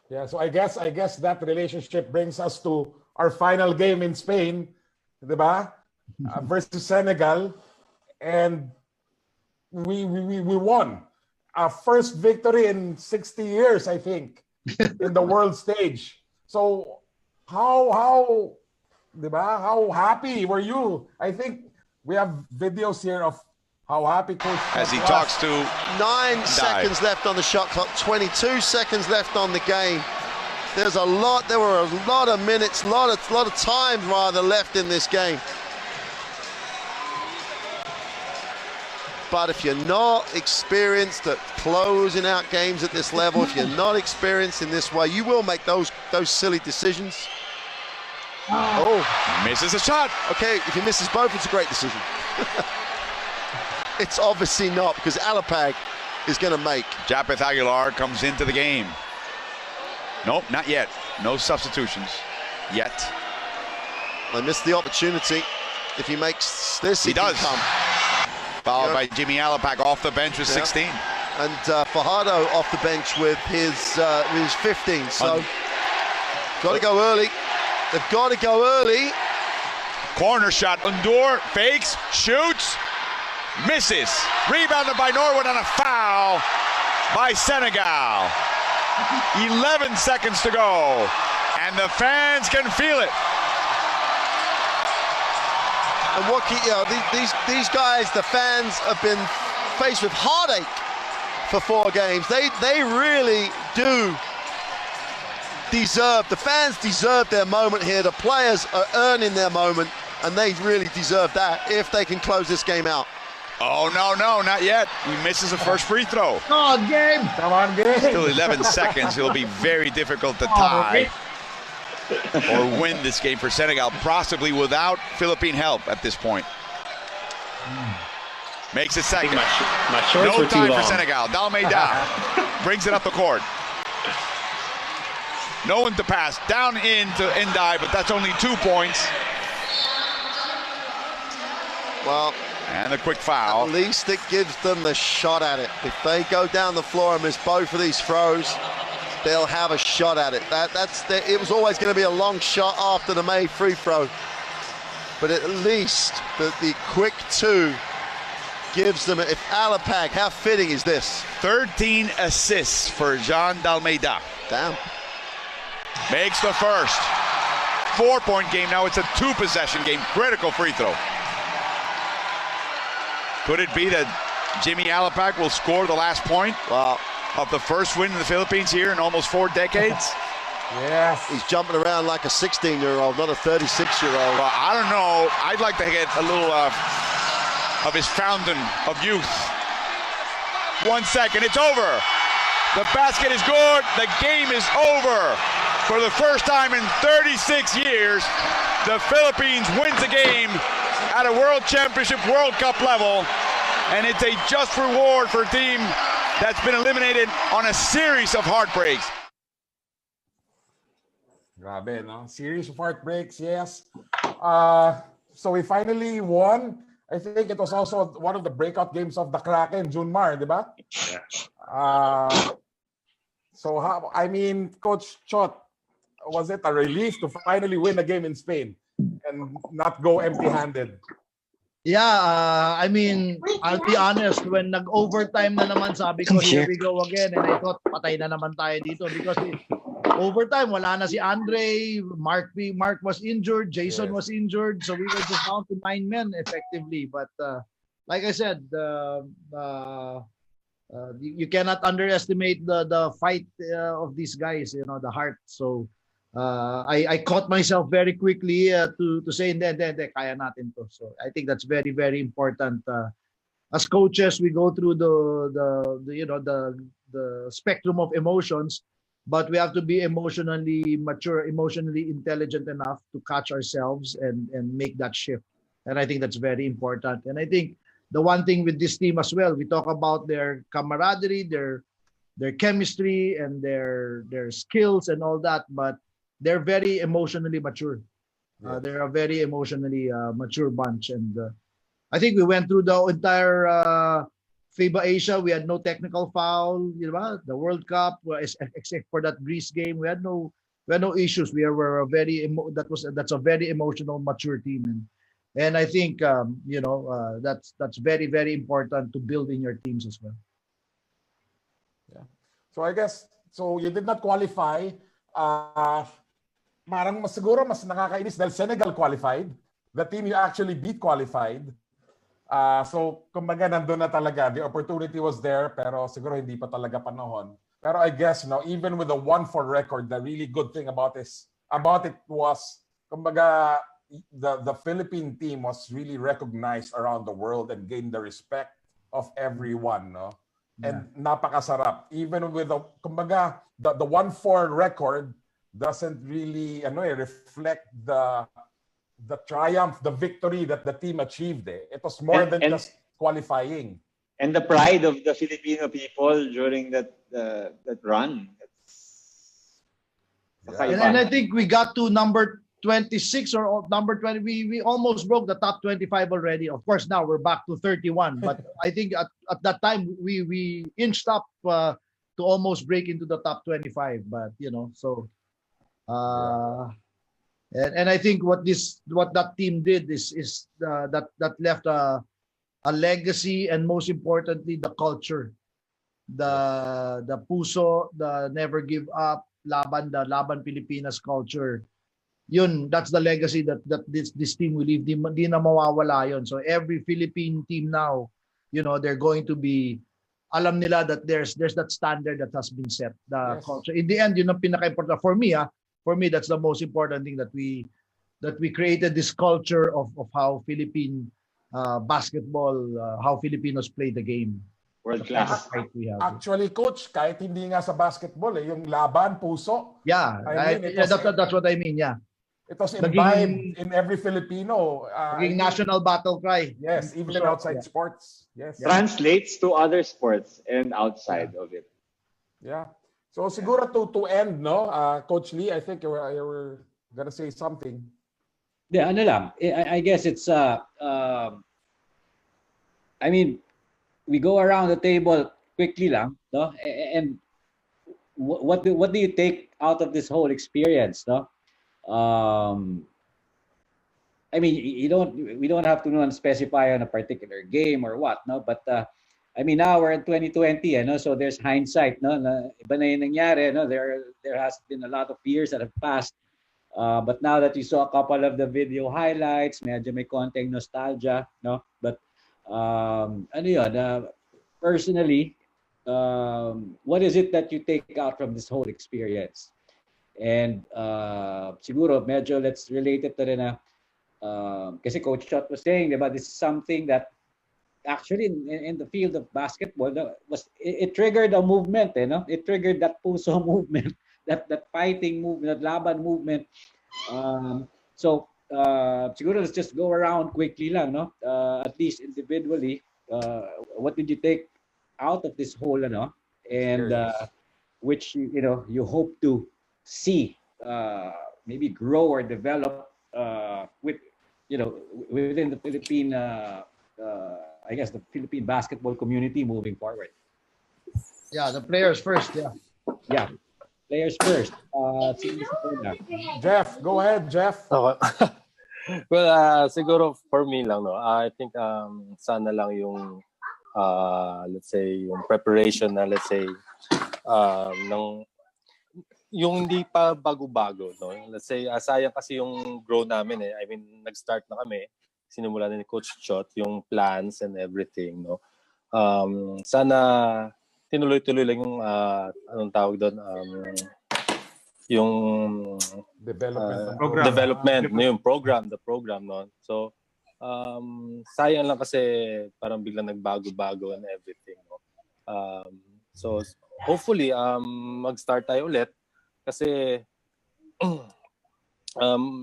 S8: Yeah, so I guess that relationship brings us to our final game in Spain, diba? Versus Senegal, and we won. Our first victory in 60 years, I think, in the world stage. So how happy were you? I think we have videos here of how happy Coach
S14: as he talks to
S12: 9 seconds left on the shot clock, 22 seconds left on the game. There were a lot of minutes, a lot of time rather left in this game. But if you're not experienced at closing out games at this level, if you're not experienced in this way, you will make those silly decisions. Oh,
S14: misses a shot.
S12: Okay, if he misses both, it's a great decision. It's obviously not, because Alapag is going to make.
S14: Japeth Aguilar comes into the game. Nope, not yet. No substitutions yet.
S12: They missed the opportunity. If he makes this,
S14: he does. Followed by Jimmy Alapag off the bench with 16.
S12: And Fajardo off the bench with his 15. So, got to go early. They've got to go early.
S14: Corner shot. Undur fakes, shoots, misses. Rebounded by Norwood on a foul by Senegal. 11 seconds to go, and the fans can feel it.
S12: And these guys, the fans have been faced with heartache for 4 games. They really do deserve. The fans deserve their moment here. The players are earning their moment, and they really deserve that if they can close this game out.
S14: Oh, no, not yet. He misses the first free throw.
S4: Come on, Gabe.
S8: Come on, Gabe.
S14: Still 11 seconds. It'll be very difficult to tie or win this game for Senegal, possibly without Philippine help at this point. Makes it second.
S7: My shorts
S14: no
S7: were too
S14: time
S7: long.
S14: for Senegal. Dalmeida brings it up the court. No one to pass. Down into Ndai, but that's only 2 points.
S12: Well,
S14: and a quick foul.
S12: At least it gives them the shot at it. If they go down the floor and miss both of these throws, they'll have a shot at it. It was always going to be a long shot after the made free throw. But at least the quick two gives them, if Alapag, how fitting is this?
S14: 13 assists for Jean Dalmeida.
S12: Damn.
S14: Makes the first. 4-point game. Now it's a 2-possession game. Critical free throw. Could it be that Jimmy Alapag will score the last point of the first win in the Philippines here in almost 4 decades?
S8: Yes.
S12: He's jumping around like a 16-year-old, not a 36-year-old.
S14: Well, I don't know. I'd like to get a little of his fountain of youth. 1 second. It's over. The basket is good. The game is over. For the first time in 36 years, the Philippines wins a game at a World Championship, World Cup level, and it's a just reward for a team that's been eliminated on a series of heartbreaks.
S8: Grabe, no? Series of heartbreaks, yes. So we finally won. I think it was also one of the breakout games of the Kraken, Junmar, di ba?
S7: Yeah.
S8: So, Coach Chot, was it a relief to finally win a game in Spain and not go empty-handed?
S4: Yeah, I'll be honest, when nag-overtime na naman, sabi ko, here we go again, and I thought, patay na naman tayo dito because overtime, wala na si Andre, Mark was injured, Jason was injured, so we were just down to 9 men effectively. But like I said, you cannot underestimate the fight of these guys, the heart. So I caught myself very quickly to say, hindi, kaya natin to. So I think that's very, very important. As coaches, we go through the spectrum of emotions, but we have to be emotionally mature, emotionally intelligent enough to catch ourselves and make that shift. And I think that's very important. And I think the one thing with this team as well, we talk about their camaraderie, their chemistry, and their skills and all that, but they're very emotionally mature. They're a very emotionally mature bunch. And I think we went through the entire FIBA Asia. We had no technical foul. The World Cup, except for that Greece game, we had no issues. We were that's a very emotional, mature team. And I think that's very, very important to build in your teams as well.
S8: Yeah. So I guess you did not qualify. Parang siguro mas nakakainis dahil Senegal qualified. The team you actually beat qualified. So kumbaga nandun na talaga. The opportunity was there pero siguro hindi pa talaga panahon. Pero I guess even with a 1-4 record, the really good thing about it was kumbaga the Philippine team was really recognized around the world and gained the respect of everyone, no? And napakasarap. Even with the 1-4 record doesn't really reflect the triumph, the victory that the team achieved. It was more than just qualifying.
S13: And the pride of the Filipino people during that run.
S4: And I think we got to number 26 or number 20. We almost broke the top 25 already. Of course, now we're back to 31. But I think at that time we inched up to almost break into the top 25. But and I think what that team did is that left a legacy, and most importantly the culture, the puso, the never give up, the Laban Pilipinas culture. That's the legacy that this team will leave. Di na mawawala yun. So every Philippine team now, they're going to be, alam nila that there's that standard that has been set. The culture. In the end, yun ang pinaka-important for me, that's the most important thing, that we created this culture of how Philippine basketball, how Filipinos play the game.
S13: World class.
S8: Actually, coach, kahit hindi nga sa basketball, yung laban, puso.
S4: Yeah, that's what I mean, yeah.
S8: It was imbibed in every Filipino.
S4: National battle cry.
S8: Yes, even outside sports. Yes.
S13: Translates to other sports and outside of it.
S8: Yeah. So siguro to end, no, Coach Lee, I think you were gonna say something.
S3: Yeah, ano lang. I guess it's I mean, we go around the table quickly lang, no? And what do you take out of this whole experience, no? I mean, we don't have to specify on a particular game or what, no? But I mean, now we're in 2020, no? So there's hindsight, no? Iba na yung nangyari, no? There has been a lot of years that have passed. But now that you saw a couple of the video highlights, medyo may konting nostalgia, no? But ano yun, personally, what is it that you take out from this whole experience? And siguro medyo let's relate it to rin na kasi Coach Chot was saying, diba, this is something that actually in the field of basketball it triggered a movement, no? It triggered that puso movement, that fighting movement, that laban movement. So siguro let's just go around quickly lang, no? At least individually, what did you take out of this whole, ano? And which you hope to see maybe grow or develop with within the Philippine I guess the Philippine basketball community moving forward.
S4: Yeah, the players first.
S3: Yeah, players first.
S8: Jeff, go ahead, Jeff.
S11: Okay. Well, siguro for me lang, no. I think sana lang yung let's say yung preparation na let's say ng yung hindi pa bago-bago, no. Let's say sayang kasi yung grow namin eh. I mean, nag-start na kami. Sinimula na ni Coach Chot yung plans and everything, no. Sana tinuloy-tuloy lang yung anong tawag doon, yung development yung the program, no. So sayang lang kasi parang biglang nagbago-bago and everything, no. So hopefully mag-start tayo ulit kasi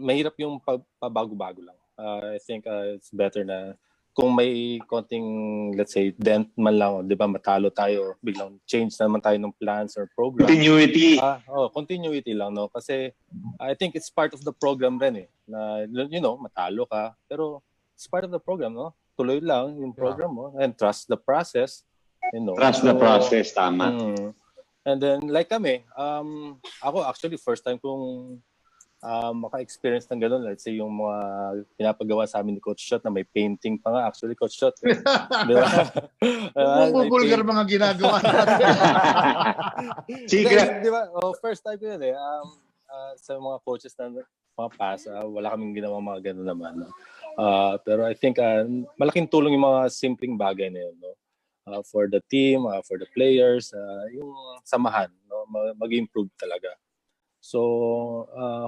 S11: mahirap yung pabago-bago lang. I think it's better na kung may konting, let's say, dent man lang, di ba, matalo tayo, biglang change naman tayo ng plans or program.
S13: Continuity.
S11: Continuity lang, no? Kasi I think it's part of the program rin eh. Na, matalo ka, pero it's part of the program, no? Tuloy lang yung program mo and trust the process.
S13: Trust the process, tama.
S11: And then, like kami, ako actually first time kong maka-experience ng gano'n. Let's say yung mga pinapagawa sa amin ni Coach Shot na may painting pa nga. Actually, Coach Shot. Di ba?
S4: Bubulgar mga ginagawa natin.
S11: Di ba? First time ko yun eh. Sa mga coaches na mga pass, wala kaming ginawa mga gano'n naman. No? Pero I think malaking tulong yung mga simpleng bagay na yun. No? For the team, for the players, yung samahan. No? Mag-improve talaga. So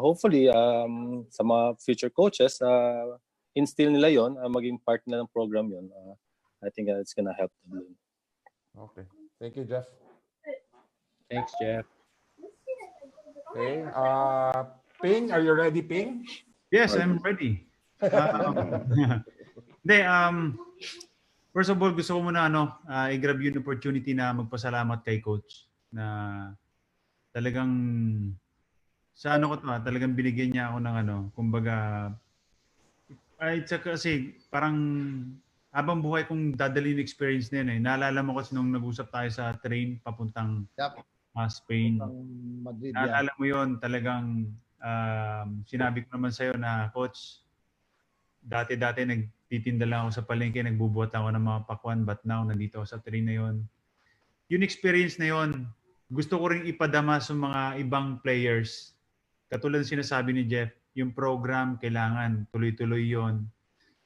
S11: hopefully sa mga future coaches instill nila yon, maging part na ng program yon. I think it's gonna help them.
S8: Okay. Thank you, Jeff.
S3: Thanks, Jeff.
S8: Okay. Ping, are you ready, Ping?
S1: Yes, I'm ready. First of all, gusto ko muna i-grab yung opportunity na magpasalamat kay Coach na talagang sa talagang binigyan niya ako ng kumbaga, kasi parang habang buhay kong dadalhin experience na yun eh. Naalala mo kasi nung nag-usap tayo sa train papuntang Spain.
S4: Madrid,
S1: naalala mo yun, talagang sinabi ko naman sa'yo na, Coach, dati nagtitinda lang ako sa palengke, nagbubuhat ako ng mga pakwan, but now nandito ako sa train na yun. Yung experience na yun, gusto ko rin ipadama sa mga ibang players. Katulad sinasabi ni Jeff, yung program kailangan tuloy-tuloy yon.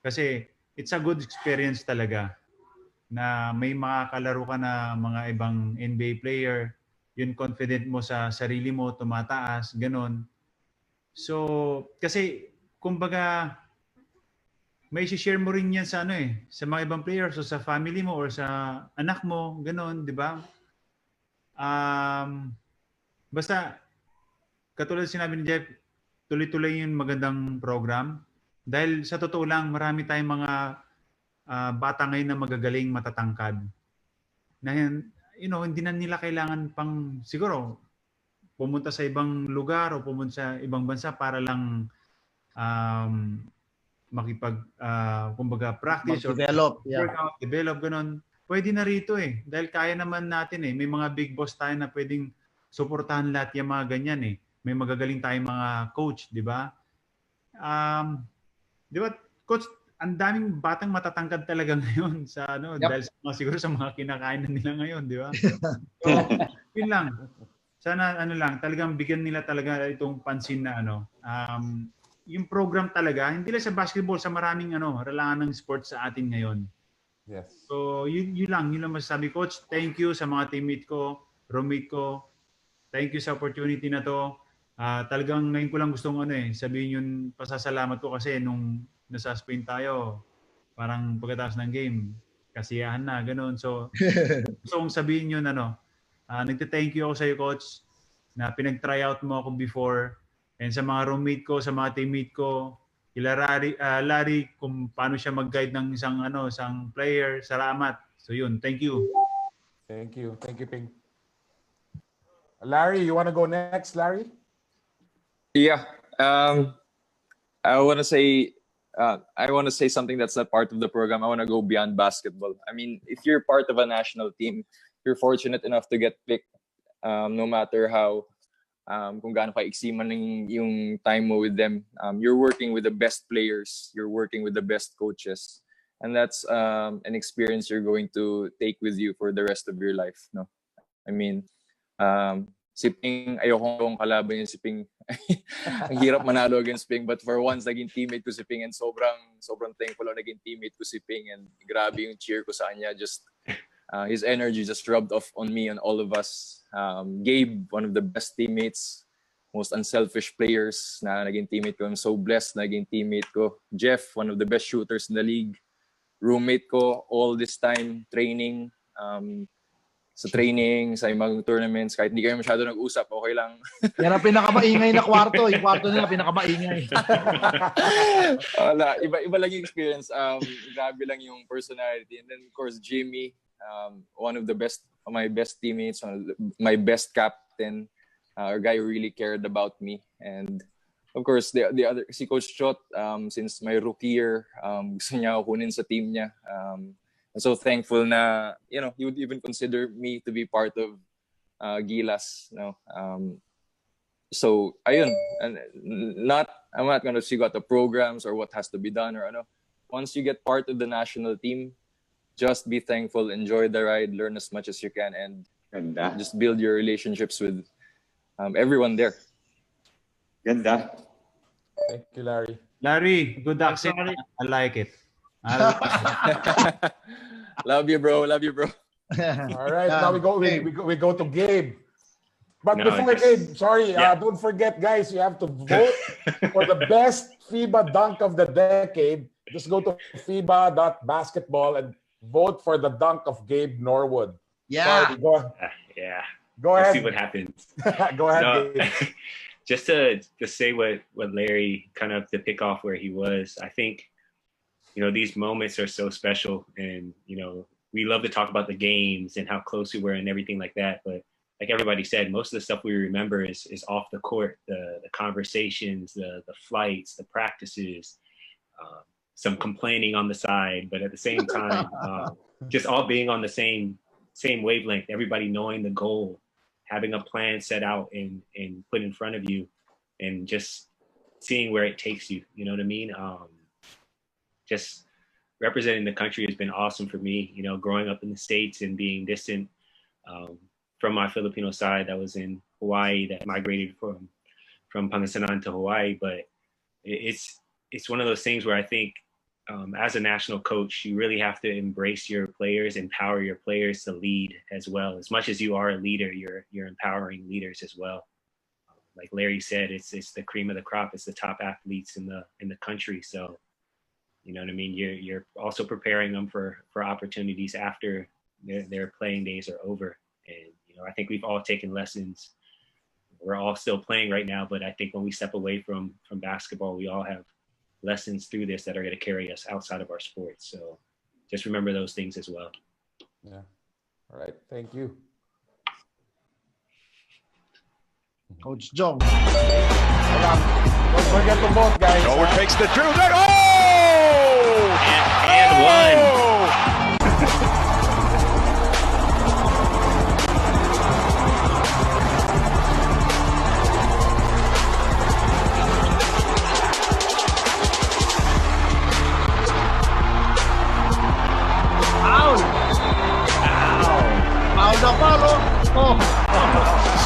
S1: Kasi it's a good experience talaga na may makakalaro ka na mga ibang NBA player, yung confident mo sa sarili mo, tumataas, ganon. So, kasi kumbaga may share mo rin yan sa sa mga ibang players o sa family mo or sa anak mo, ganun, di ba? Basta, katulad sinabi ni Jeff, tuloy-tuloy yung magandang program. Dahil sa totoo lang, marami tayong mga bata ngayon na magagaling, matatangkad. Na hindi na nila kailangan pang, siguro, pumunta sa ibang lugar o pumunta sa ibang bansa para lang kumbaga practice or workout, develop, ganun. Pwede na rito Dahil kaya naman natin May mga big boss tayo na pwedeng suportahan lahat yung mga ganyan May magagaling tayong mga coach, di ba? Di ba, coach, ang daming batang matatangkad talaga ngayon sa dahil siguro sa mga kinakain na nila ngayon, di ba? So, yun lang. Sana talagang bigyan nila talaga itong pansin na yung program talaga, hindi lang sa basketball, sa maraming ralangan ng sports sa atin ngayon.
S8: Yes.
S1: So, yun lang masasabi, Coach. Thank you sa mga teammate ko, roommate ko. Thank you sa opportunity na to. Talagang ngayon ko lang gustong sabihin yung pasasalamat ko kasi nung nasa Spain tayo, parang pagkatapos ng game, kasiyahan na, ganun. So, gusto kong sabihin yun, nagte-thank you ako sa iyo, Coach, na pinag-try out mo ako before. And sa mga roommate ko, sa mga teammate ko, kila Larry, kung paano siya mag-guide ng isang player, salamat. So yun, thank you.
S8: Thank you. Thank you, Ping. Larry, you want to go next, Larry?
S9: Yeah. I want to say something that's not part of the program. I want to go beyond basketball. I mean, if you're part of a national team, you're fortunate enough to get picked, no matter how kung gaano ka-iksi man yung time mo with them. You're working with the best players. You're working with the best coaches. And that's an experience you're going to take with you for the rest of your life. No, I mean, si Ping, ayokong kalaban yung si Ping. Ang hirap manalo against Ping. But for once, naging teammate ko si Ping. And sobrang thankful ako naging teammate ko si Ping. And grabe yung cheer ko sa kanya. Just his energy just rubbed off on me and all of us. Gabe, one of the best teammates, most unselfish players na naging teammate ko. I'm so blessed na naging teammate ko. Jeff, one of the best shooters in the league. Roommate ko all this time, training, sa training, sa mga tournaments, kahit hindi kayo masyado nag-usap, okay lang.
S4: Yan ang pinakamaingay na kwarto. Yung kwarto nila, pinakamaingay.
S9: Wala, iba lang yung experience. Grabe lang yung personality. And then, of course, Jimmy, one of my best teammates, my best captain, a guy who really cared about me. And of course, the other, si Coach Chot, since my rookie year, gusto niya ako kunin sa team niya. I'm so thankful na, he would even consider me to be part of Gilas. So, ayun. And I'm not going to figure out the programs or what has to be done or ano. Once you get part of the national team, just be thankful, enjoy the ride, learn as much as you can, and just build your relationships with everyone there.
S13: Ganda.
S8: Thank you, Larry.
S1: Larry, good accent. I like it.
S9: Love you, bro. Love you, bro.
S8: All right, now we go to Gabe. But before Gabe, sorry, don't forget, guys, you have to vote for the best FIBA dunk of the decade. Just go to FIBA.basketball and vote for the dunk of Gabe Norwood.
S4: Yeah.
S8: Sorry, go ahead.
S7: Yeah.
S8: Go ahead.
S7: Let's see what happens.
S8: Go ahead, Gabe.
S7: Just to say what Larry, kind of to pick off where he was, I think, these moments are so special, and, we love to talk about the games and how close we were and everything like that. But like everybody said, most of the stuff we remember is off the court, the conversations, the flights, the practices, some complaining on the side, but at the same time, just all being on the same wavelength, everybody knowing the goal, having a plan set out and put in front of you, and just seeing where it takes you. You know what I mean? Just representing the country has been awesome for me. Growing up in the States and being distant from my Filipino side that was in Hawaii, that migrated from Pangasinan to Hawaii. But it's one of those things where I think as a national coach, you really have to embrace your players, empower your players to lead as well. As much as you are a leader, you're empowering leaders as well. Like Larry said, it's the cream of the crop. It's the top athletes in the country. So You know what I mean? You're also preparing them for opportunities after their playing days are over. And, you know, I think we've all taken lessons. We're all still playing right now, but I think when we step away from basketball, we all have lessons through this that are going to carry us outside of our sports. So just remember those things as well.
S8: Yeah. All right. Thank you.
S4: Coach Jong.
S8: Don't forget to vote, guys.
S14: Howard takes the drill. Oh!
S7: And one.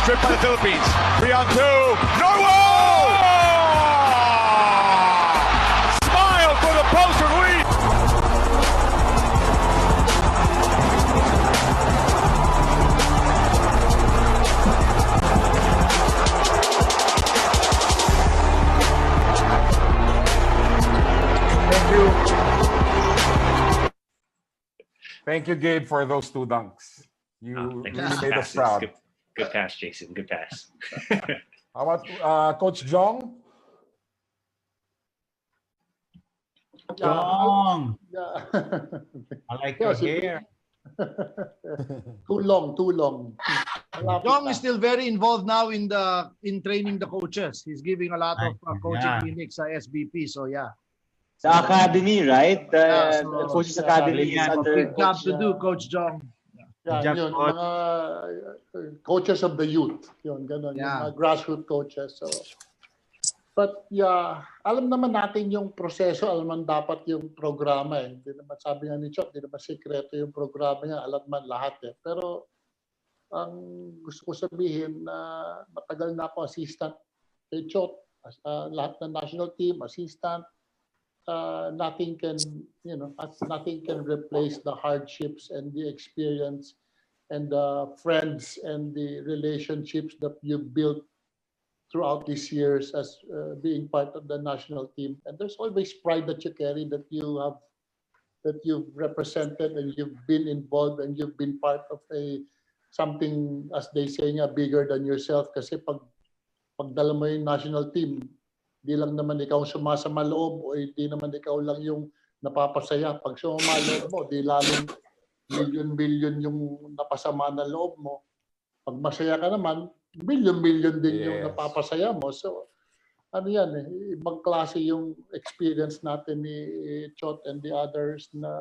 S14: Stripped by the Philippines. 3 on 2. Norway! Smile for the poster lead.
S8: Thank you. Thank you, Gabe, for those 2 dunks. You really made us proud.
S7: Good pass, Jason. Good pass.
S8: How about Coach Jong?
S1: Jong!
S5: Yeah.
S1: I like your hair.
S5: Too long.
S4: Jong is still very involved now in training the coaches. He's giving a lot of coaching clinics sa SBP. So yeah.
S13: The academy, right? The
S4: so,
S13: Coaches Academy is under
S4: big job to do, Coach Jong.
S5: Yeah, yun, mga coaches of the youth. Yun, ganun, yung mga grassroots coaches. So, but yeah, alam naman natin yung proseso, alam naman dapat yung programa eh. Hindi naman, sabi nga ni Chot, hindi naman sikreto yung programa niya, alam naman lahat eh. Pero ang gusto ko sabihin na matagal na ako assistant kay Chot, lahat ng national team, assistant, nothing can replace the hardships and the experience and the friends and the relationships that you've built throughout these years as being part of the national team. And there's always pride that you carry, that you've represented and you've been involved and you've been part of something, as they say nga, bigger than yourself. Kasi pagdala mo yung national team, di lang naman ikaw sumasama loob o di naman ikaw lang yung napapasaya. Pag sumama loob mo, di lalong billion yung napasama na loob mo. Pag masaya ka naman, billion din yung napapasaya mo. So, ano yan eh, ibang klase yung experience natin ni Chot and the others na,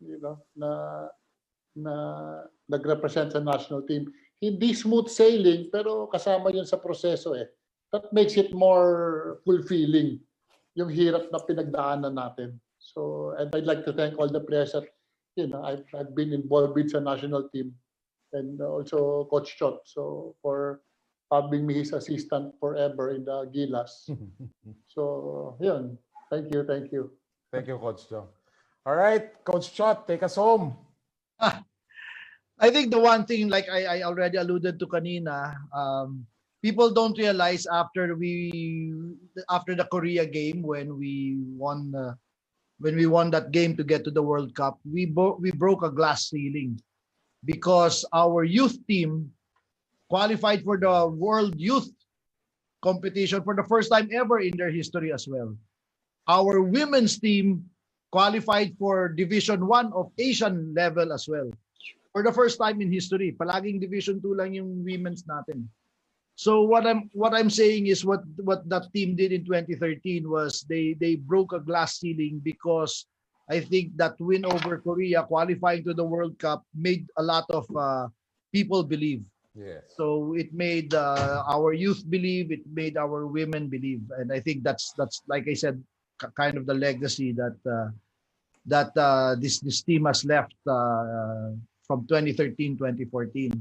S5: you know, na nag-represent sa national team. Hindi smooth sailing, pero kasama yun sa proseso eh. That makes it more fulfilling, yung hirap na pinagdaanan natin. So, and I'd like to thank all the players that, you know, I've been involved with sa national team, and also Coach Chot, so for having me his assistant forever in the Gilas. So, yun. Thank you.
S8: Thank you, Coach Chot. All right, Coach Chot, take us home.
S4: I think the one thing, like I already alluded to kanina, people don't realize after the Korea game, when we won that game to get to the World Cup, we broke a glass ceiling because our youth team qualified for the World Youth competition for the first time ever in their history as well. Our women's team qualified for Division 1 of Asian level as well. For the first time in history, palaging Division 2 lang yung women's natin. So what I'm saying is what that team did in 2013 was they broke a glass ceiling, because I think that win over Korea, qualifying to the World Cup, made a lot of people believe.
S8: Yes.
S4: So it made our youth believe, it made our women believe, and I think that's like I said, kind of the legacy that this team has left from 2013, 2014.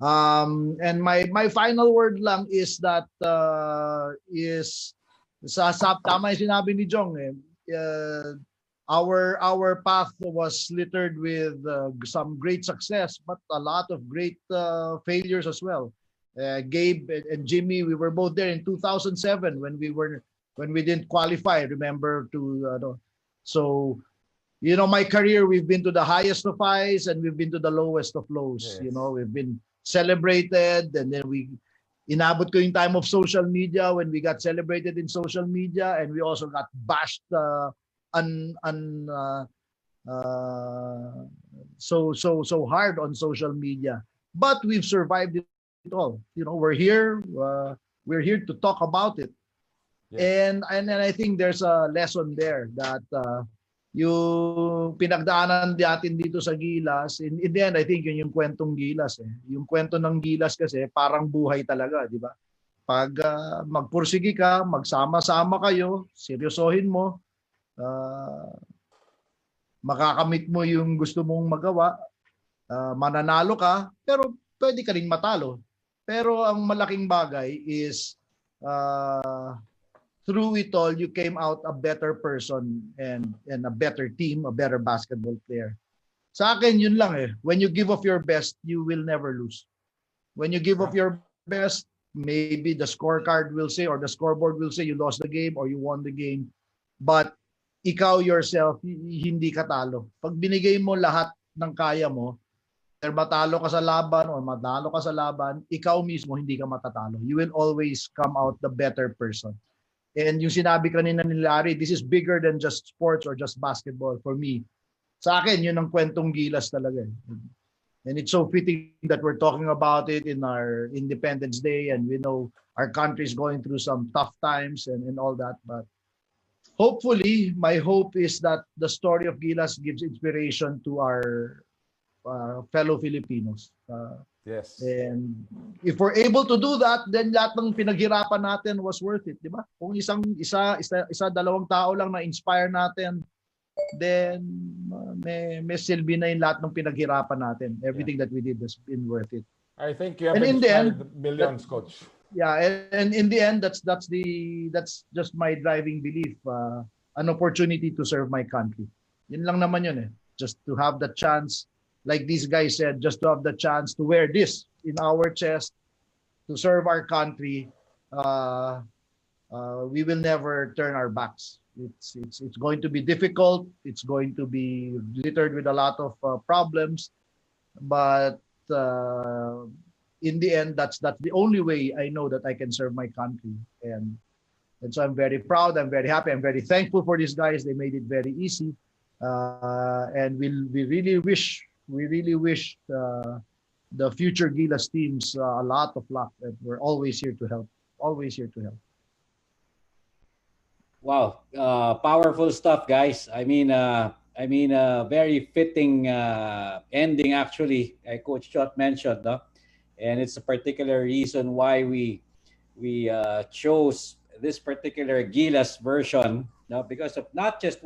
S4: And my final word lang is that tama yung sinabi ni Jong our path was littered with some great success, but a lot of great failures as well. Gabe and Jimmy, we were both there in 2007 when we didn't qualify. Remember, to So, you know, my career, we've been to the highest of highs and we've been to the lowest of lows.
S8: Yes.
S4: You know, we've been celebrated, and then inabot ko yung time of social media when we got celebrated in social media, and we also got bashed so hard on social media. But we've survived it all. You know, we're here to talk about it. And I think there's a lesson there that yung pinagdaanan natin dito sa Gilas, in the end, I think yun yung kwentong Gilas. Yung kwento ng Gilas kasi parang buhay talaga, di ba? Pag magpursigi ka, magsama-sama kayo, seryosohin mo, makakamit mo yung gusto mong magawa, mananalo ka, pero pwede ka rin matalo. Pero ang malaking bagay is through it all, you came out a better person and a better team, a better basketball player. Sa akin, yun lang eh. When you give of your best, you will never lose. When you give of your best, maybe the scorecard will say or the scoreboard will say you lost the game or you won the game. But ikaw yourself, hindi ka talo. Pag binigay mo lahat ng kaya mo, or matalo ka sa laban or matalo ka sa laban, ikaw mismo hindi ka matatalo. You will always come out the better person. And yung sinabi kanina ni Larry, this is bigger than just sports or just basketball for me. Sa akin, yun ang kwentong Gilas talaga. And it's so fitting that we're talking about it in our Independence Day, and we know our country is going through some tough times and all that. But hopefully, my hope is that the story of Gilas gives inspiration to our fellow Filipinos.
S8: Yes.
S4: And if we're able to do that, then lahat ng pinaghirapan natin was worth it, di ba? Kung isa, dalawang tao lang na inspire natin, then may silbi na yung lahat ng pinaghirapan natin. Everything that we did has been worth it.
S8: I think you have
S4: And in the end,
S8: millions, coach.
S4: Yeah, and in the end, that's just my driving belief. An opportunity to serve my country. Yun lang naman yun eh. Just to have the chance, like these guys said, just to have the chance to wear this in our chest, to serve our country. We will never turn our backs. It's going to be difficult. It's going to be littered with a lot of problems, but in the end, that's the only way I know that I can serve my country. And so I'm very proud. I'm very happy. I'm very thankful for these guys. They made it very easy, and we really wish the future Gilas teams a lot of luck. And we're always here to help. Always here to help.
S3: Wow, powerful stuff, guys. I mean, very fitting ending actually. Coach Chot mentioned, no? And it's a particular reason why we chose this particular Gilas version, no? Because of not just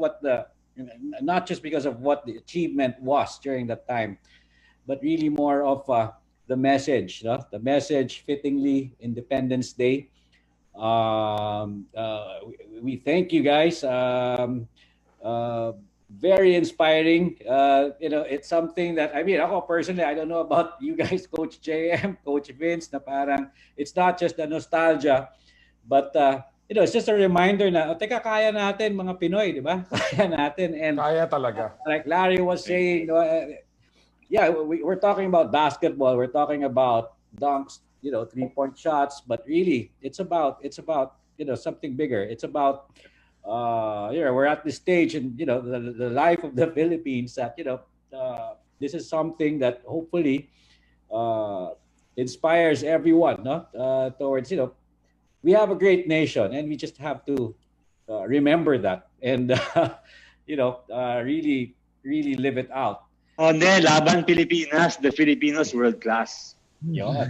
S3: because of what the achievement was during that time, but really more of the message, no? The message fittingly Independence Day. We thank you guys. Very inspiring. It's something that, I mean, ako personally, I don't know about you guys, Coach JM, Coach Vince, na parang it's not just the nostalgia, but it's just a reminder na, teka, kaya natin mga Pinoy, di ba? Kaya natin. And
S8: kaya talaga.
S3: Like Larry was saying, we're talking about basketball, we're talking about dunks, 3-point shots, but really it's about something bigger. It's about we're at this stage in the life of the Philippines that this is something that hopefully inspires everyone, no? Towards we have a great nation, and we just have to remember that and really live it out.
S13: Laban Pilipinas, the Filipinos world class.
S4: Yep.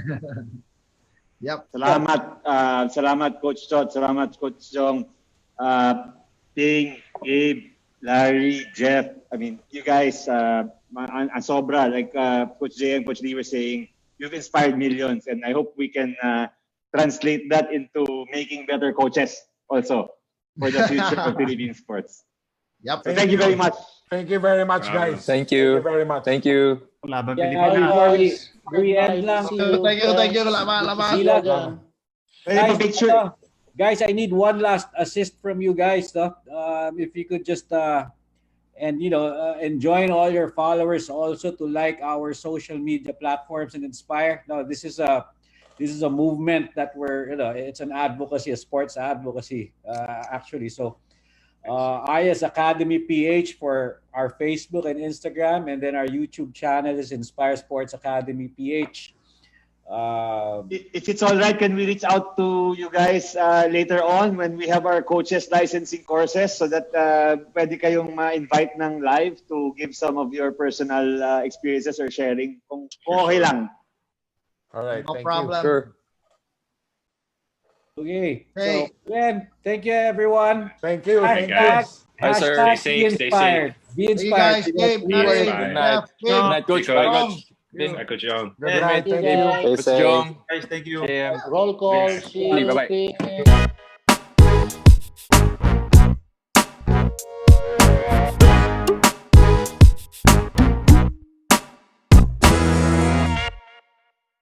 S13: Salamat Coach Chot, salamat Coach Jong, Ting, Gabe, Larry, Jeff. I mean, you guys, sobra, like Coach J and Coach Lee were saying, you've inspired millions, and I hope we can translate that into making better coaches also for the future of Philippine sports.
S4: Yep.
S13: So thank you very much.
S8: Thank you very much, guys.
S9: Thank you.
S8: Thank you very much.
S9: Thank you.
S1: Laban
S3: Yeah,
S1: Pilipinas.
S3: we end lang.
S4: Thank you. Laban.
S3: Guys, I need one last assist from you guys. No? If you could just And and join all your followers also to like our social media platforms and inspire. No, this is a movement that it's an advocacy, a sports advocacy actually. So I as Academy PH for our Facebook and Instagram, and then our YouTube channel is Inspire Sports Academy PH.
S13: If it's all right, can we reach out to you guys later on when we have our coaches licensing courses so that pwede kayong ma-invite ng live to give some of your personal experiences or sharing kung okay lang.
S8: All right,
S4: No
S8: thank
S4: problem.
S8: you.
S9: Sure.
S3: Okay.
S4: Hey.
S3: So again, thank you everyone.
S8: Thank you.
S7: Hey,
S8: Thank
S7: guys.
S8: you.
S9: Bye, sir.
S3: Hashtag
S7: Stay
S3: be
S7: safe, stay
S3: inspired. Be
S4: See you guys.
S3: inspired.
S4: Gabe,
S3: We were-
S4: Larry,
S7: Good
S9: night.
S4: Jeff,
S9: Good
S4: Gabe,
S9: night, Coach.
S7: Hey,
S9: Bye,
S4: Tom.
S9: Coach.
S7: Hi, Coach Young.
S8: Good night. Thank you.
S9: Stay
S6: Coach
S9: safe.
S6: Jong.
S1: Guys, thank you.
S9: See ya.
S5: Roll call.
S9: Bye-bye.
S5: See you.